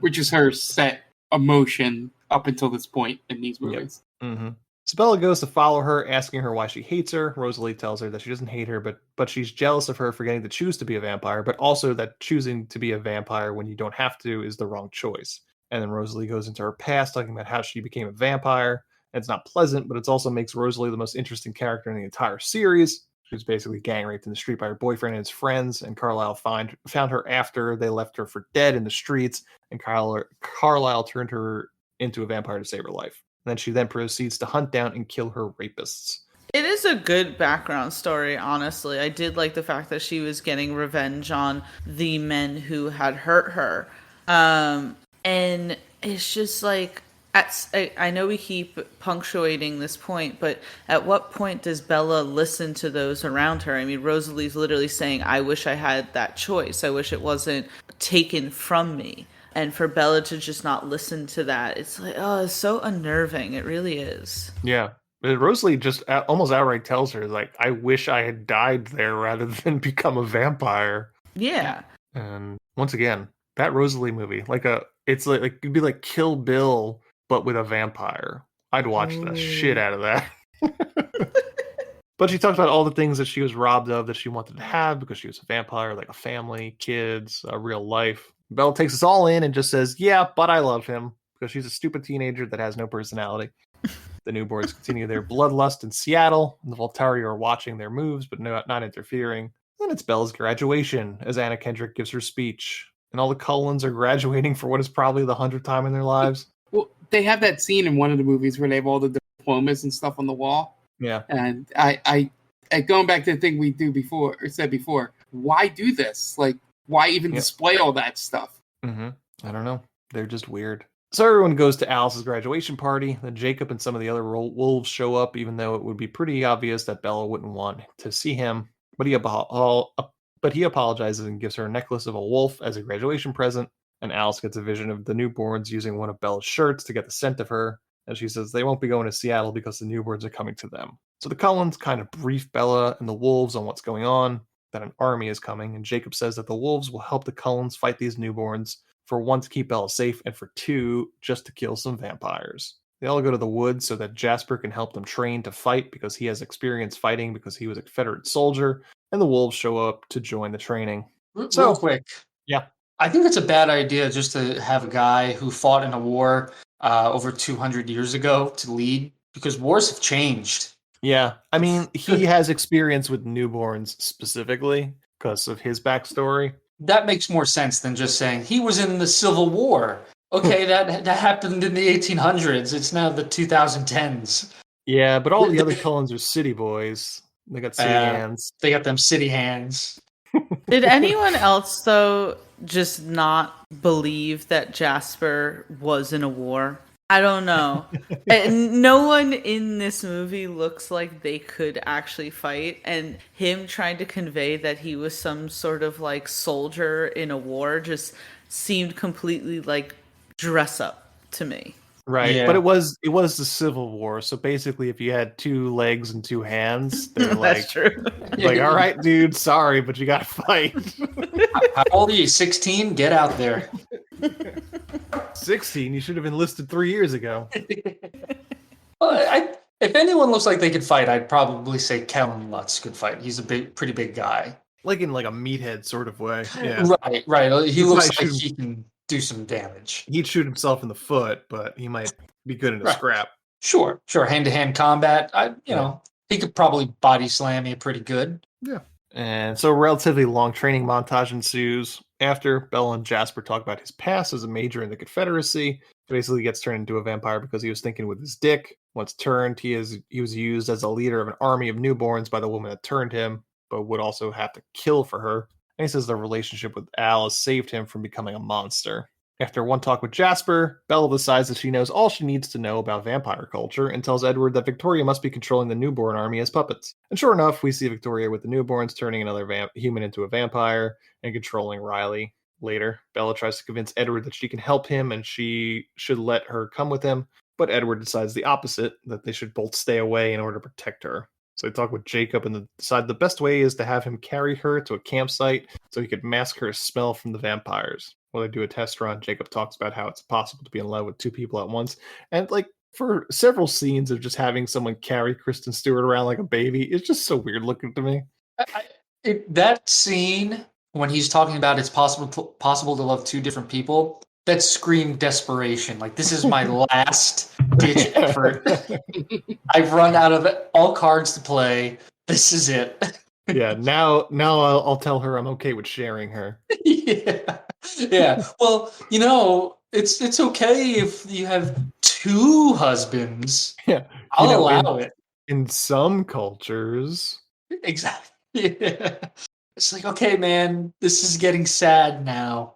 Which is her set emotion up until this point in these movies. Yep. Mm-hmm. So Bella goes to follow her, asking her why she hates her. Rosalie tells her that she doesn't hate her, but she's jealous of her for getting to choose to be a vampire, but also that choosing to be a vampire when you don't have to is the wrong choice. And then Rosalie goes into her past, talking about how she became a vampire. And it's not pleasant, but it also makes Rosalie the most interesting character in the entire series. She was basically gang raped in the street by her boyfriend and his friends, and Carlisle found her after they left her for dead in the streets, and Carlisle turned her into a vampire to save her life. And then she proceeds to hunt down and kill her rapists. It is a good background story, honestly. I did like the fact that she was getting revenge on the men who had hurt her. And it's just like, I know we keep punctuating this point, but at what point does Bella listen to those around her? I mean, Rosalie's literally saying, I wish I had that choice. I wish it wasn't taken from me. And for Bella to just not listen to that, it's like, oh, it's so unnerving. It really is. Yeah. Rosalie just almost outright tells her, like, I wish I had died there rather than become a vampire. Yeah. And once again, that Rosalie movie, it's like it'd be like Kill Bill, but with a vampire. I'd watch the shit out of that. But she talks about all the things that she was robbed of that she wanted to have because she was a vampire, like a family, kids, a real life. Bella takes us all in and just says, yeah, but I love him because she's a stupid teenager that has no personality. The newborns continue their bloodlust in Seattle, and the Volturi are watching their moves but not interfering. Then it's Bella's graduation as Anna Kendrick gives her speech. And all the Cullens are graduating for what is probably the 100th time in their lives. Well, they have that scene in one of the movies where they have all the diplomas and stuff on the wall. Yeah. And I going back to the thing we said before, why do this? Like, why even display all that stuff? Mm-hmm. I don't know. They're just weird. So everyone goes to Alice's graduation party. Then Jacob and some of the other wolves show up, even though it would be pretty obvious that Bella wouldn't want to see him. But he apologizes and gives her a necklace of a wolf as a graduation present. And Alice gets a vision of the newborns using one of Bella's shirts to get the scent of her. And she says they won't be going to Seattle because the newborns are coming to them. So the Cullens kind of brief Bella and the wolves on what's going on, that an army is coming. And Jacob says that the wolves will help the Cullens fight these newborns, for one, to keep Bella safe, and for two, just to kill some vampires. They all go to the woods so that Jasper can help them train to fight because he has experience fighting because he was a Confederate soldier. And the wolves show up to join the training. Real quick. Yeah. I think it's a bad idea just to have a guy who fought in a war over 200 years ago to lead, because wars have changed. Yeah. I mean, he has experience with newborns specifically because of his backstory. That makes more sense than just saying he was in the Civil War. Okay, that happened in the 1800s. It's now the 2010s. Yeah, but all the other Cullens are city boys. They got city hands. They got them city hands. Did anyone else, though, just not believe that Jasper was in a war? I don't know. No one in this movie looks like they could actually fight, and him trying to convey that he was some sort of like soldier in a war just seemed completely like dress up to me. Right, Yeah. but it was the Civil War, so basically, if you had 2 legs and 2 hands, they're like, That's true. like, all right, dude, sorry, but you gotta fight. How old are you? 16? Get out there. 16, you should have enlisted 3 years ago. Well, if anyone looks like they could fight, I'd probably say Kellen Lutz could fight. He's a pretty big guy. Like in like a meathead sort of way. Yeah. Right. He looks like shoot he can do some damage. He'd shoot himself in the foot, but he might be good in a Right. scrap. Sure. Hand-to-hand combat. He could probably body slam you pretty good. Yeah. And so a relatively long training montage ensues. After Bella and Jasper talk about his past as a major in the Confederacy, he basically gets turned into a vampire because he was thinking with his dick. Once turned, he was used as a leader of an army of newborns by the woman that turned him, but would also have to kill for her. And he says the relationship with Alice saved him from becoming a monster. After one talk with Jasper, Bella decides that she knows all she needs to know about vampire culture and tells Edward that Victoria must be controlling the newborn army as puppets. And sure enough, we see Victoria with the newborns turning another human into a vampire and controlling Riley. Later, Bella tries to convince Edward that she can help him and she should let her come with him, but Edward decides the opposite, that they should both stay away in order to protect her. So they talk with Jacob and decide the best way is to have him carry her to a campsite so he could mask her smell from the vampires. While they do a test run, Jacob talks about how it's possible to be in love with 2 people at once. And like for several scenes of just having someone carry Kristen Stewart around like a baby, it's just so weird looking to me. That scene when he's talking about it's possible to love 2 different people, that screamed desperation. Like, this is my last ditch effort. I've run out of all cards to play. This is it. Yeah, now I'll tell her I'm okay with sharing her. Yeah. Well, it's okay if you have 2 husbands. Yeah, I'll allow it. In some cultures. Exactly. Yeah. It's like, okay, man, this is getting sad now.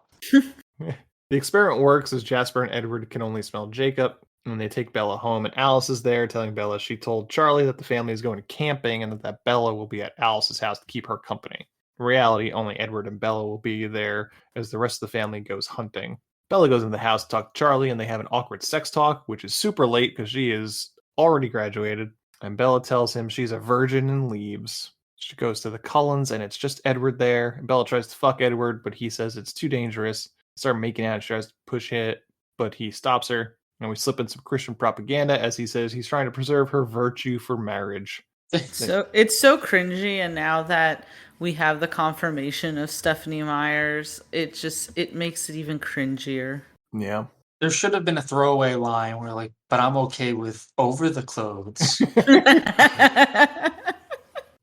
The experiment works as Jasper and Edward can only smell Jacob. And they take Bella home, and Alice is there telling Bella she told Charlie that the family is going camping and that Bella will be at Alice's house to keep her company. In reality, only Edward and Bella will be there as the rest of the family goes hunting. Bella goes into the house to talk to Charlie, and they have an awkward sex talk, which is super late because she is already graduated. And Bella tells him she's a virgin and leaves. She goes to the Cullens, and it's just Edward there. And Bella tries to fuck Edward, but he says it's too dangerous. Start making out, she tries to push it, but he stops her. And we slip in some Christian propaganda as he says he's trying to preserve her virtue for marriage. So it's so cringy, and now that we have the confirmation of Stephanie Meyer's, it makes it even cringier. Yeah. There should have been a throwaway line where like, but I'm okay with over the clothes.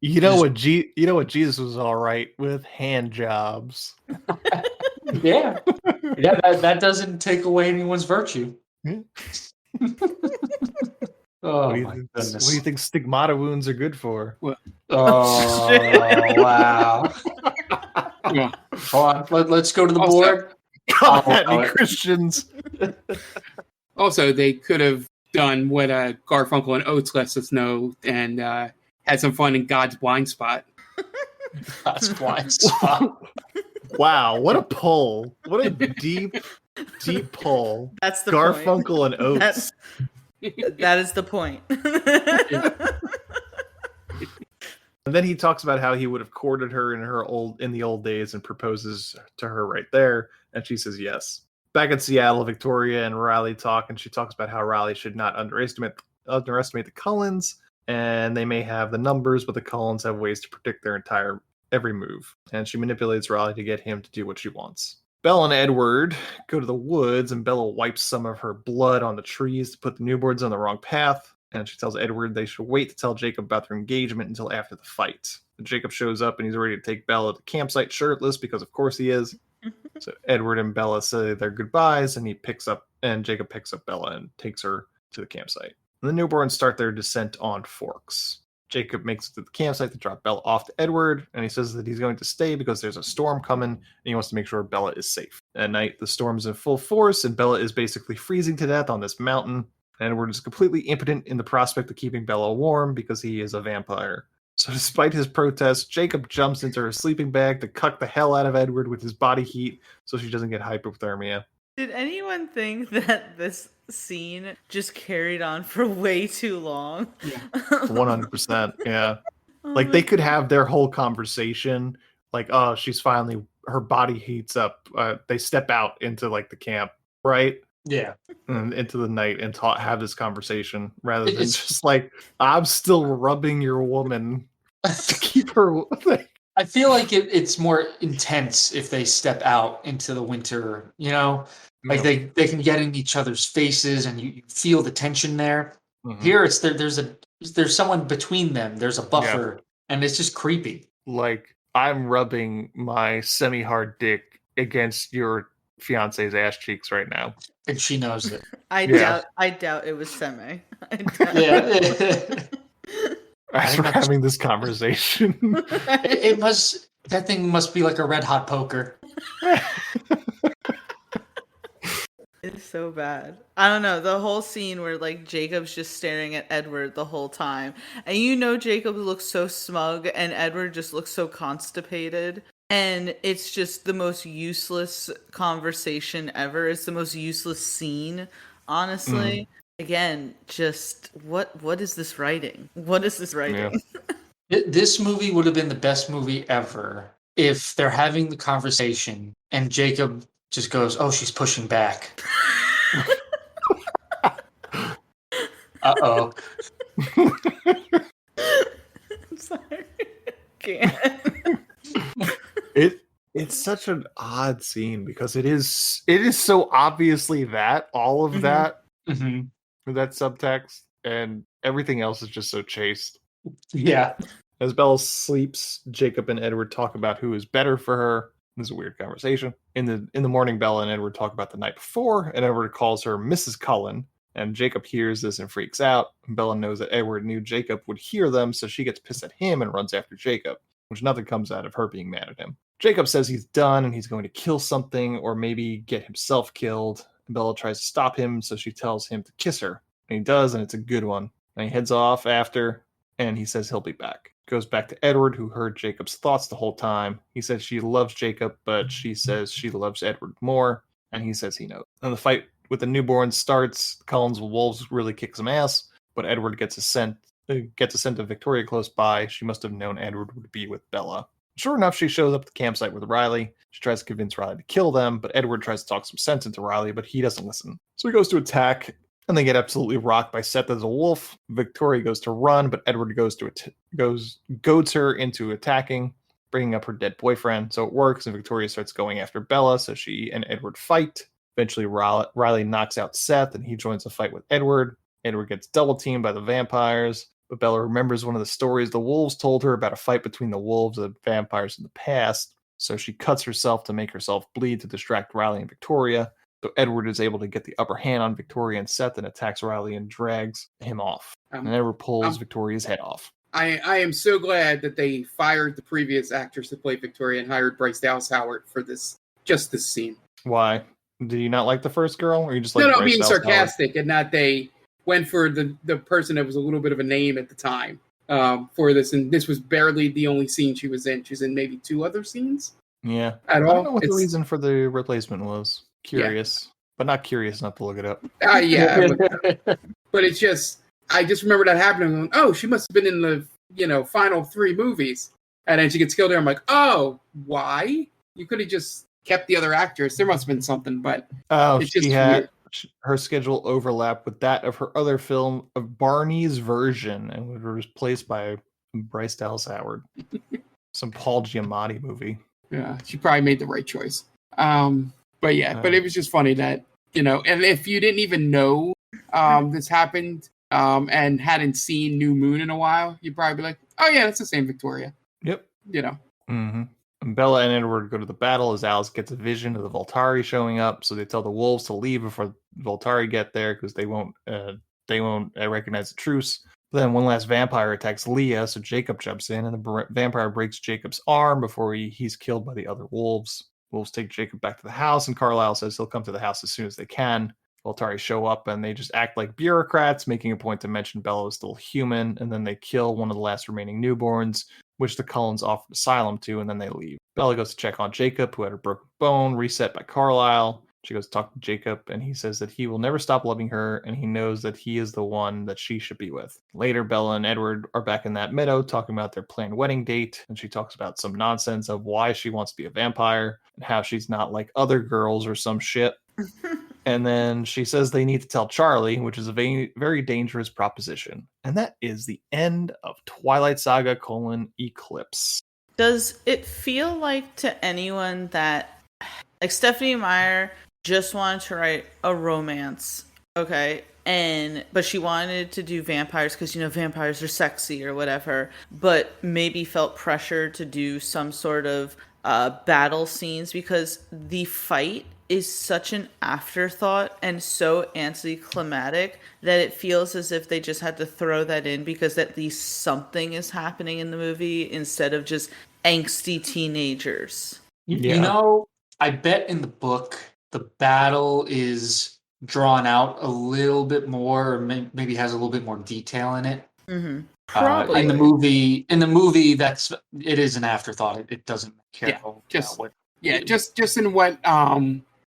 You know what Jesus was all right with? Hand jobs. Yeah. That doesn't take away anyone's virtue. Oh, what do goodness. you think stigmata wounds are good for? Oh, wow. Yeah. Hold on. Let's go to the board. Come at me, Christians. Also, they could have done what Garfunkel and Oates lets us know and had some fun in God's blind spot. God's blind spot. Wow, what a pull. What a deep pull. That's the Garfunkel point. and Oates. That is the point. And then he talks about how he would have courted her in the old days and proposes to her right there, and she says yes. Back in Seattle, Victoria and Riley talk, and she talks about how Riley should not underestimate the Cullens, and they may have the numbers, but the Cullens have ways to predict their every move. And she manipulates Riley to get him to do what she wants. Bella and Edward go to the woods, and Bella wipes some of her blood on the trees to put the newborns on the wrong path. And she tells Edward they should wait to tell Jacob about their engagement until after the fight. And Jacob shows up, and he's ready to take Bella to the campsite shirtless, because of course he is. So Edward and Bella say their goodbyes, and Jacob picks up Bella and takes her to the campsite. And the newborns start their descent on Forks. Jacob makes it to the campsite to drop Bella off to Edward, and he says that he's going to stay because there's a storm coming, and he wants to make sure Bella is safe. At night, the storm's in full force, and Bella is basically freezing to death on this mountain. And Edward is completely impotent in the prospect of keeping Bella warm because he is a vampire. So despite his protest, Jacob jumps into her sleeping bag to cuck the hell out of Edward with his body heat so she doesn't get hypothermia. Did anyone think that this scene just carried on for way too long? 100%, yeah. Like, they could have their whole conversation, like, oh, she's finally, her body heats up. They step out into, like, the camp, right? Yeah. And into the night and have this conversation rather than just like, I'm still rubbing your woman to keep her. I feel like it's more intense if they step out into the winter, you know? Like they can get in each other's faces and you feel the tension there. Mm-hmm. Here it's there's someone between them. There's a buffer and it's just creepy. Like, I'm rubbing my semi-hard dick against your fiance's ass cheeks right now. And she knows it. I doubt it was semi. As we're having this conversation. That thing must be like a red hot poker. It's so bad. I don't know, the whole scene where like Jacob's just staring at Edward the whole time. And you know Jacob looks so smug and Edward just looks so constipated. And it's just the most useless conversation ever. It's the most useless scene, honestly. Again, just what is this writing? What is this writing? Yeah. This movie would have been the best movie ever if they're having the conversation and Jacob just goes, "Oh, she's pushing back." Uh-oh. I'm sorry. Can't. It's such an odd scene because it is so obviously that all of that that subtext and everything else is just so chaste. Yeah. As Bella sleeps, Jacob and Edward talk about who is better for her. This is a weird conversation. In the morning, Bella and Edward talk about the night before, and Edward calls her Mrs. Cullen. And Jacob hears this and freaks out. Bella knows that Edward knew Jacob would hear them, so she gets pissed at him and runs after Jacob, which nothing comes out of her being mad at him. Jacob says he's done and he's going to kill something or maybe get himself killed. Bella tries to stop him, so she tells him to kiss her. And he does, and it's a good one. And he heads off after, and he says he'll be back. Goes back to Edward, who heard Jacob's thoughts the whole time. He says she loves Jacob, but she says she loves Edward more, and he says he knows. And the fight with the newborn starts. Cullen's wolves really kick some ass, but Edward gets a scent of Victoria close by. She must have known Edward would be with Bella. Sure enough, she shows up at the campsite with Riley. She tries to convince Riley to kill them, but Edward tries to talk some sense into Riley, but he doesn't listen. So he goes to attack, and they get absolutely rocked by Seth as a wolf. Victoria goes to run, but Edward goads her into attacking, bringing up her dead boyfriend. So it works, and Victoria starts going after Bella, so she and Edward fight. Eventually, Riley knocks out Seth, and he joins the fight with Edward. Edward gets double-teamed by the vampires, but Bella remembers one of the stories the wolves told her about a fight between the wolves and the vampires in the past, so she cuts herself to make herself bleed to distract Riley and Victoria. So Edward is able to get the upper hand on Victoria and Seth and attacks Riley and drags him off. And Edward pulls Victoria's head off. I am so glad that they fired the previous actress to play Victoria and hired Bryce Dallas Howard for this scene. Why? Did you not like the first girl, or you just like? No, Bryce being Dallas sarcastic, and not they went for the person that was a little bit of a name at the time for this, and this was barely the only scene she was in. She's in maybe 2 other scenes. Yeah, at all. I don't know what the reason for the replacement was. Curious, but not curious enough to look it up. Yeah, but it's just I just remember that happening. Going, oh, she must have been in the final 3 movies, and then she gets killed there. I'm like, oh, why? You could have just kept the other actress. There must have been something, but it's just weird. Her schedule overlapped with that of her other film of Barney's Version, and was replaced by Bryce Dallas Howard. Some Paul Giamatti movie. Yeah, she probably made the right choice. But it was just funny that, and if you didn't even know this happened and hadn't seen New Moon in a while, you'd probably be like, oh yeah, that's the same Victoria. Yep. Mm-hmm. And Bella and Edward go to the battle as Alice gets a vision of the Voltari showing up, so they tell the wolves to leave before Voltari get there because they won't they won't recognize the truce. Then one last vampire attacks Leah, so Jacob jumps in, and the vampire breaks Jacob's arm before he's killed by the other wolves. Wolves take Jacob back to the house, and Carlisle says he'll come to the house as soon as they can. Voltari show up, and they just act like bureaucrats, making a point to mention Bella is still human, and then they kill one of the last remaining newborns, which the Cullens offered asylum to, and then they leave. Bella goes to check on Jacob, who had a broken bone reset by Carlisle. She goes to talk to Jacob, and he says that he will never stop loving her, and he knows that he is the one that she should be with. Later, Bella and Edward are back in that meadow talking about their planned wedding date, and she talks about some nonsense of why she wants to be a vampire, and how she's not like other girls or some shit. And then she says they need to tell Charlie, which is a very dangerous proposition. And that is the end of Twilight Saga: Eclipse. Does it feel like to anyone that, like, Stephanie Meyer just wanted to write a romance, okay, but she wanted to do vampires because, you know, vampires are sexy or whatever, but maybe felt pressure to do some sort of battle scenes because the fight is such an afterthought and so anticlimactic that it feels as if they just had to throw that in because at least something is happening in the movie instead of just angsty teenagers. You know, I bet in the book the battle is drawn out a little bit more, or maybe has a little bit more detail in it. Mm-hmm. In the movie, it is an afterthought. It doesn't care. Just in what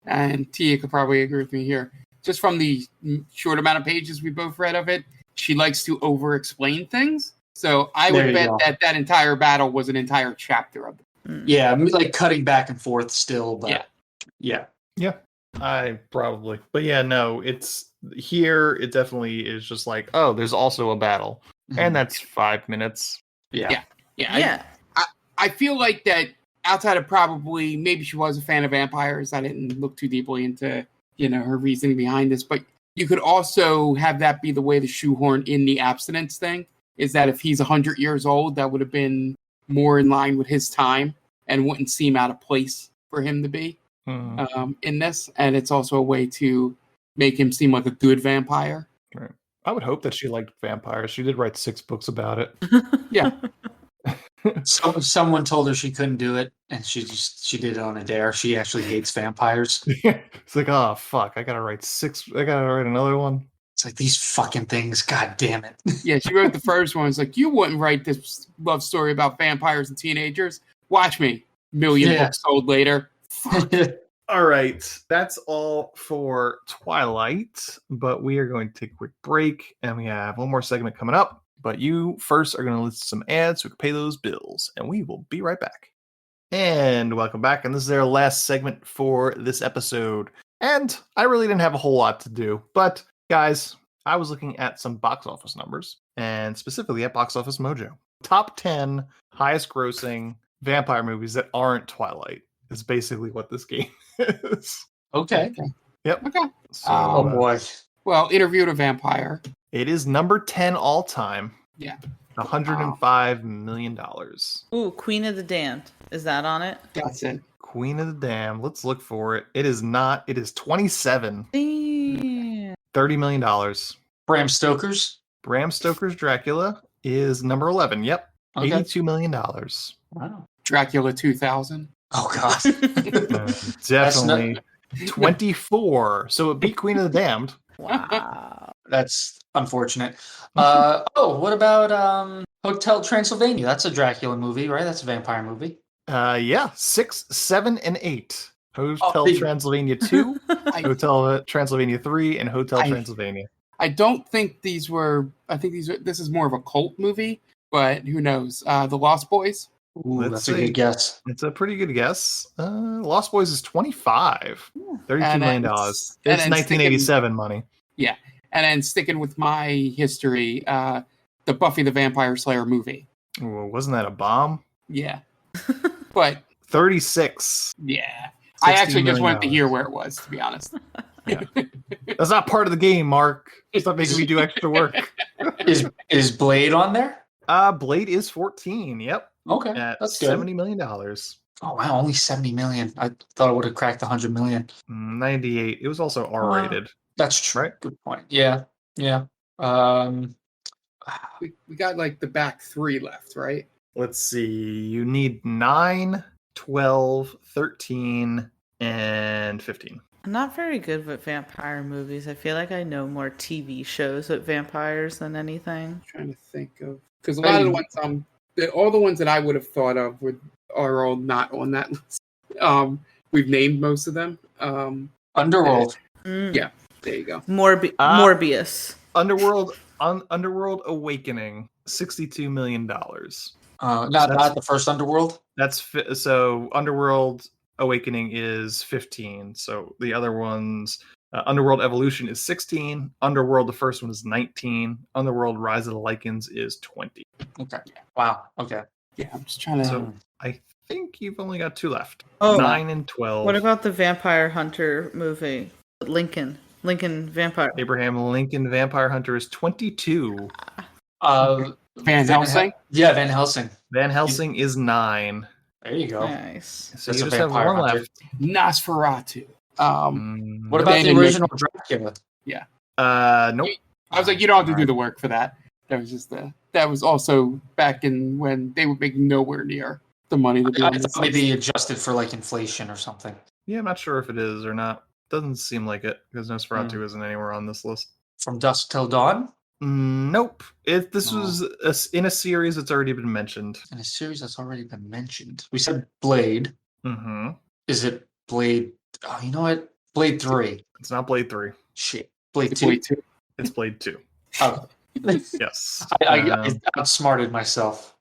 and Tia could probably agree with me here. Just from the short amount of pages we both read of it, she likes to over-explain things. So I would bet that entire battle was an entire chapter of it. Yeah, like cutting back and forth still, but yeah. I probably, but yeah, no, it's here. It definitely is just like, oh, there's also a battle, and that's 5 minutes. Yeah. I feel like that outside of probably maybe she was a fan of vampires. I didn't look too deeply into her reasoning behind this, but you could also have that be the way to shoehorn in the abstinence thing. Is that if he's 100 years old, that would have been more in line with his time and wouldn't seem out of place for him to be in this. And it's also a way to make him seem like a good vampire. Right. I would hope that she liked vampires. She did write 6 books about it. Yeah. So someone told her she couldn't do it, and she did it on a dare. She actually hates vampires. It's like, oh fuck, I gotta write another one. It's like, these fucking things, god damn it. Yeah, she wrote the first one. It's like, you wouldn't write this love story about vampires and teenagers. Watch me. Million books sold later. All right, that's all for Twilight, but we are going to take a quick break, and we have one more segment coming up. But you first are going to listen to some ads so we can pay those bills, and we will be right back. And welcome back, and this is our last segment for this episode. And I really didn't have a whole lot to do, but guys, I was looking at some box office numbers, and specifically at Box Office Mojo. Top 10 highest grossing vampire movies that aren't Twilight is basically what this game is. Okay. Yep. Okay. So, oh boy. Well, Interview with a Vampire. It is number 10 all time. Yeah. $105 million. Ooh, Queen of the Damned. Is that on it? That's it. Queen of the Damned. Let's look for it. It is not. It is 27. Damn. $30 million. Bram Stoker's? Bram Stoker's Dracula is number 11. Yep. Okay. $82 million. Wow. Dracula 2000. Oh, God. Definitely 24. So it beat Queen of the Damned. Wow. That's unfortunate. What about Hotel Transylvania? That's a Dracula movie, right? That's a vampire movie. Yeah, 6, 7, and 8. Hotel Transylvania 2, Hotel Transylvania 3, and Hotel Transylvania. I don't think these were. I think this is more of a cult movie, but who knows? The Lost Boys. Ooh, that's a good guess. It's a pretty good guess. Lost Boys is 25. $32 million. It's 1987 money. Yeah. And then sticking with my history, the Buffy the Vampire Slayer movie. Well, wasn't that a bomb? Yeah. But 36. Yeah. I actually just wanted to hear where it was, to be honest. Yeah. That's not part of the game, Mark. Stop making me do extra work. Is Blade on there? Blade is 14. Yep. Okay. At that's good. $70 million. Oh wow, only 70 million. I thought it would have cracked 100 million. 98. It was also R-rated. That's true. Right? Good point. Yeah. We got like the back three left, right? Let's see. You need 9, 12, 13, and 15. I'm not very good with vampire movies. I feel like I know more TV shows with vampires than anything. I'm trying to think of, because a lot of the ones all the ones that I would have thought of are all not on that list. We've named most of them. Underworld. Yeah, there you go. Morbius. Underworld Awakening, $62 million. Not the first Underworld. So Underworld Awakening is 15. So the other ones, Underworld Evolution is 16. Underworld, the first one, is 19. Underworld Rise of the Lycans is 20. Okay. Wow. Okay. Yeah, I'm just trying to. So I think you've only got 2 left. Oh, 9 and 12. What about the Vampire Hunter movie? Lincoln Vampire. Abraham Lincoln Vampire Hunter is 22. Van Helsing? Yeah, Van Helsing. Van Helsing is 9. There you go. Nice. So you just have 1 left. Nosferatu. What about the original Dracula? Yeah. Nope. I was like, you don't have to do the work for that. That was just that was also back in when they were making nowhere near the money to do I thought maybe adjusted for like inflation or something. Yeah, I'm not sure if it is or not. Doesn't seem like it because Nosferatu isn't anywhere on this list. From Dusk Till Dawn? Nope. This was in a series that's already been mentioned. In a series that's already been mentioned. We said Blade. Mm-hmm. Is it Blade? Oh, you know what? Blade 3. It's not Blade 3. Shit. Blade 2? Blade 2. It's Blade 2. Oh. Yes. I outsmarted myself.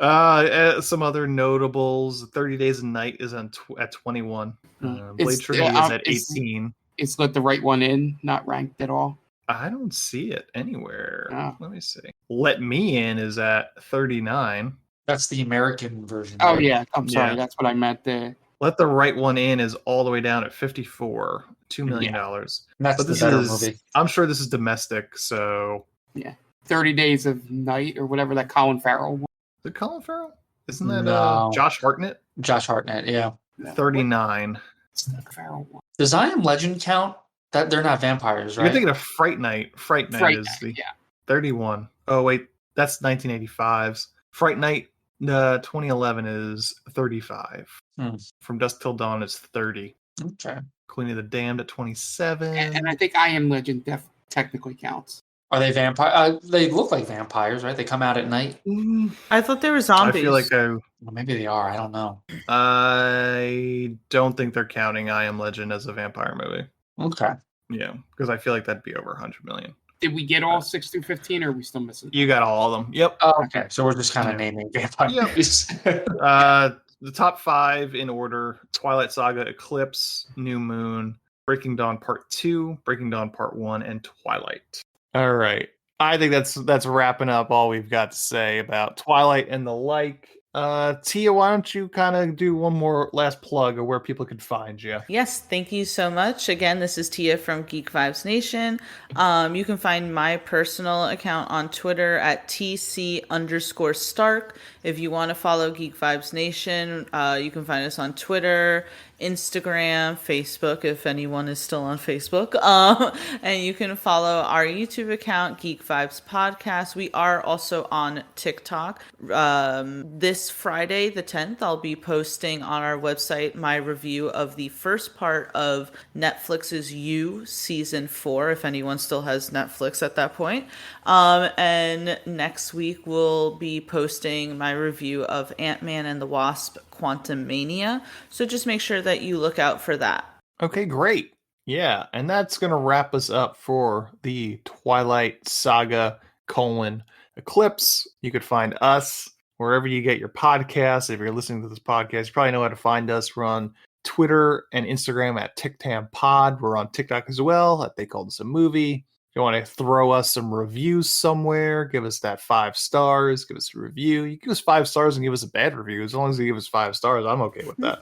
Some other notables. 30 Days a Night is at 21. Blade Trinity is at 18. It's let the right one in, not ranked at all. I don't see it anywhere. Oh. Let me see. Let Me In is at 39. That's the American version. Oh, right? yeah. I'm sorry. Yeah. That's what I meant there. Let the Right One In is all the way down at 54. $2 million. That's but the this better is, movie. I'm sure this is domestic, so... Yeah. 30 Days of Night or whatever that Colin Farrell one. Is it Colin Farrell? Isn't that No. Josh Hartnett? Josh Hartnett, yeah. 39. It's the Farrell one. Does I Am Legend count? That they're not vampires, right? You're thinking of Fright Night. Fright Night is the 31. Oh, wait. That's 1985's. Fright Night 2011 is 35. From Dusk Till Dawn is 30. Okay. Queen of the Damned at 27. And I think I Am Legend technically counts. Are they vampire? They look like vampires, right? They come out at night. I thought they were zombies. I feel like Well, maybe they are. I don't know. I don't think they're counting I Am Legend as a vampire movie. Okay. Yeah, because I feel like that'd be over 100 million. Did we get all 6 through 15 or are we still missing? You got all of them. Yep. Oh, okay. So we're just kind of naming vampire movies. The top 5 in order: Twilight Saga, Eclipse, New Moon, Breaking Dawn Part 2, Breaking Dawn Part 1, and Twilight. All right. I think that's wrapping up all we've got to say about Twilight and the like. Tia, why don't you kind of do one more last plug of where people could find you? Yes, thank you so much. Again, this is Tia from Geek Vibes Nation. You can find my personal account on Twitter at TC_Stark. If you want to follow Geek Vibes Nation, you can find us on Twitter, Instagram, Facebook, if anyone is still on Facebook. And you can follow our YouTube account, Geek Vibes Podcast. We are also on TikTok. This Friday, the 10th, I'll be posting on our website my review of the first part of Netflix's You Season 4, if anyone still has Netflix at that point. And next week, we'll be posting my review of Ant-Man and the Wasp: Quantumania. So just make sure that you look out for that. Okay, great. Yeah, and that's going to wrap us up for the Twilight Saga: Eclipse. You could find us wherever you get your podcasts. If you're listening to this podcast, you probably know how to find us. We're on Twitter and Instagram at TicTamPod. We're on TikTok as well at They Called Us a Movie. If you want to throw us some reviews somewhere, give us that 5 stars, give us a review. You give us 5 stars and give us a bad review. As long as you give us 5 stars, I'm okay with that.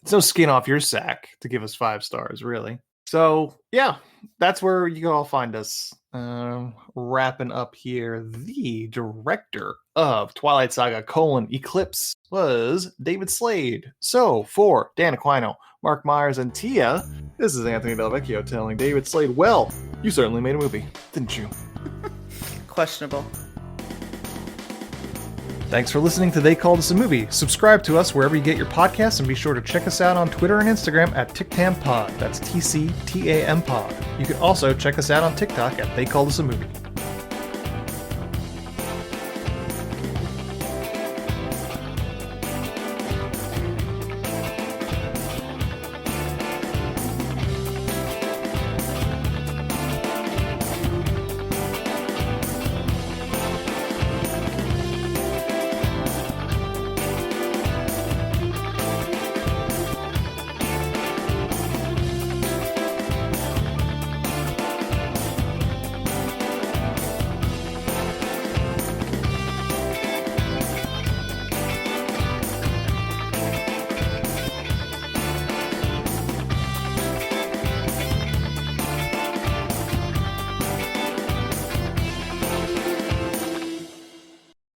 It's no skin off your sack to give us 5 stars, really. So, yeah, that's where you can all find us. Wrapping up here, the director of Twilight Saga: Eclipse was David Slade. So, for Dan Aquino, Mark Myers, and Tia, this is Anthony Del Vecchio telling David Slade, well You certainly made a movie, didn't you? Questionable. Thanks for listening to They Called Us a Movie. Subscribe to us wherever you get your podcasts, and be sure to check us out on Twitter and Instagram at TicTamPod. That's TCTAM Pod. You can also check us out on TikTok at They Called Us a Movie.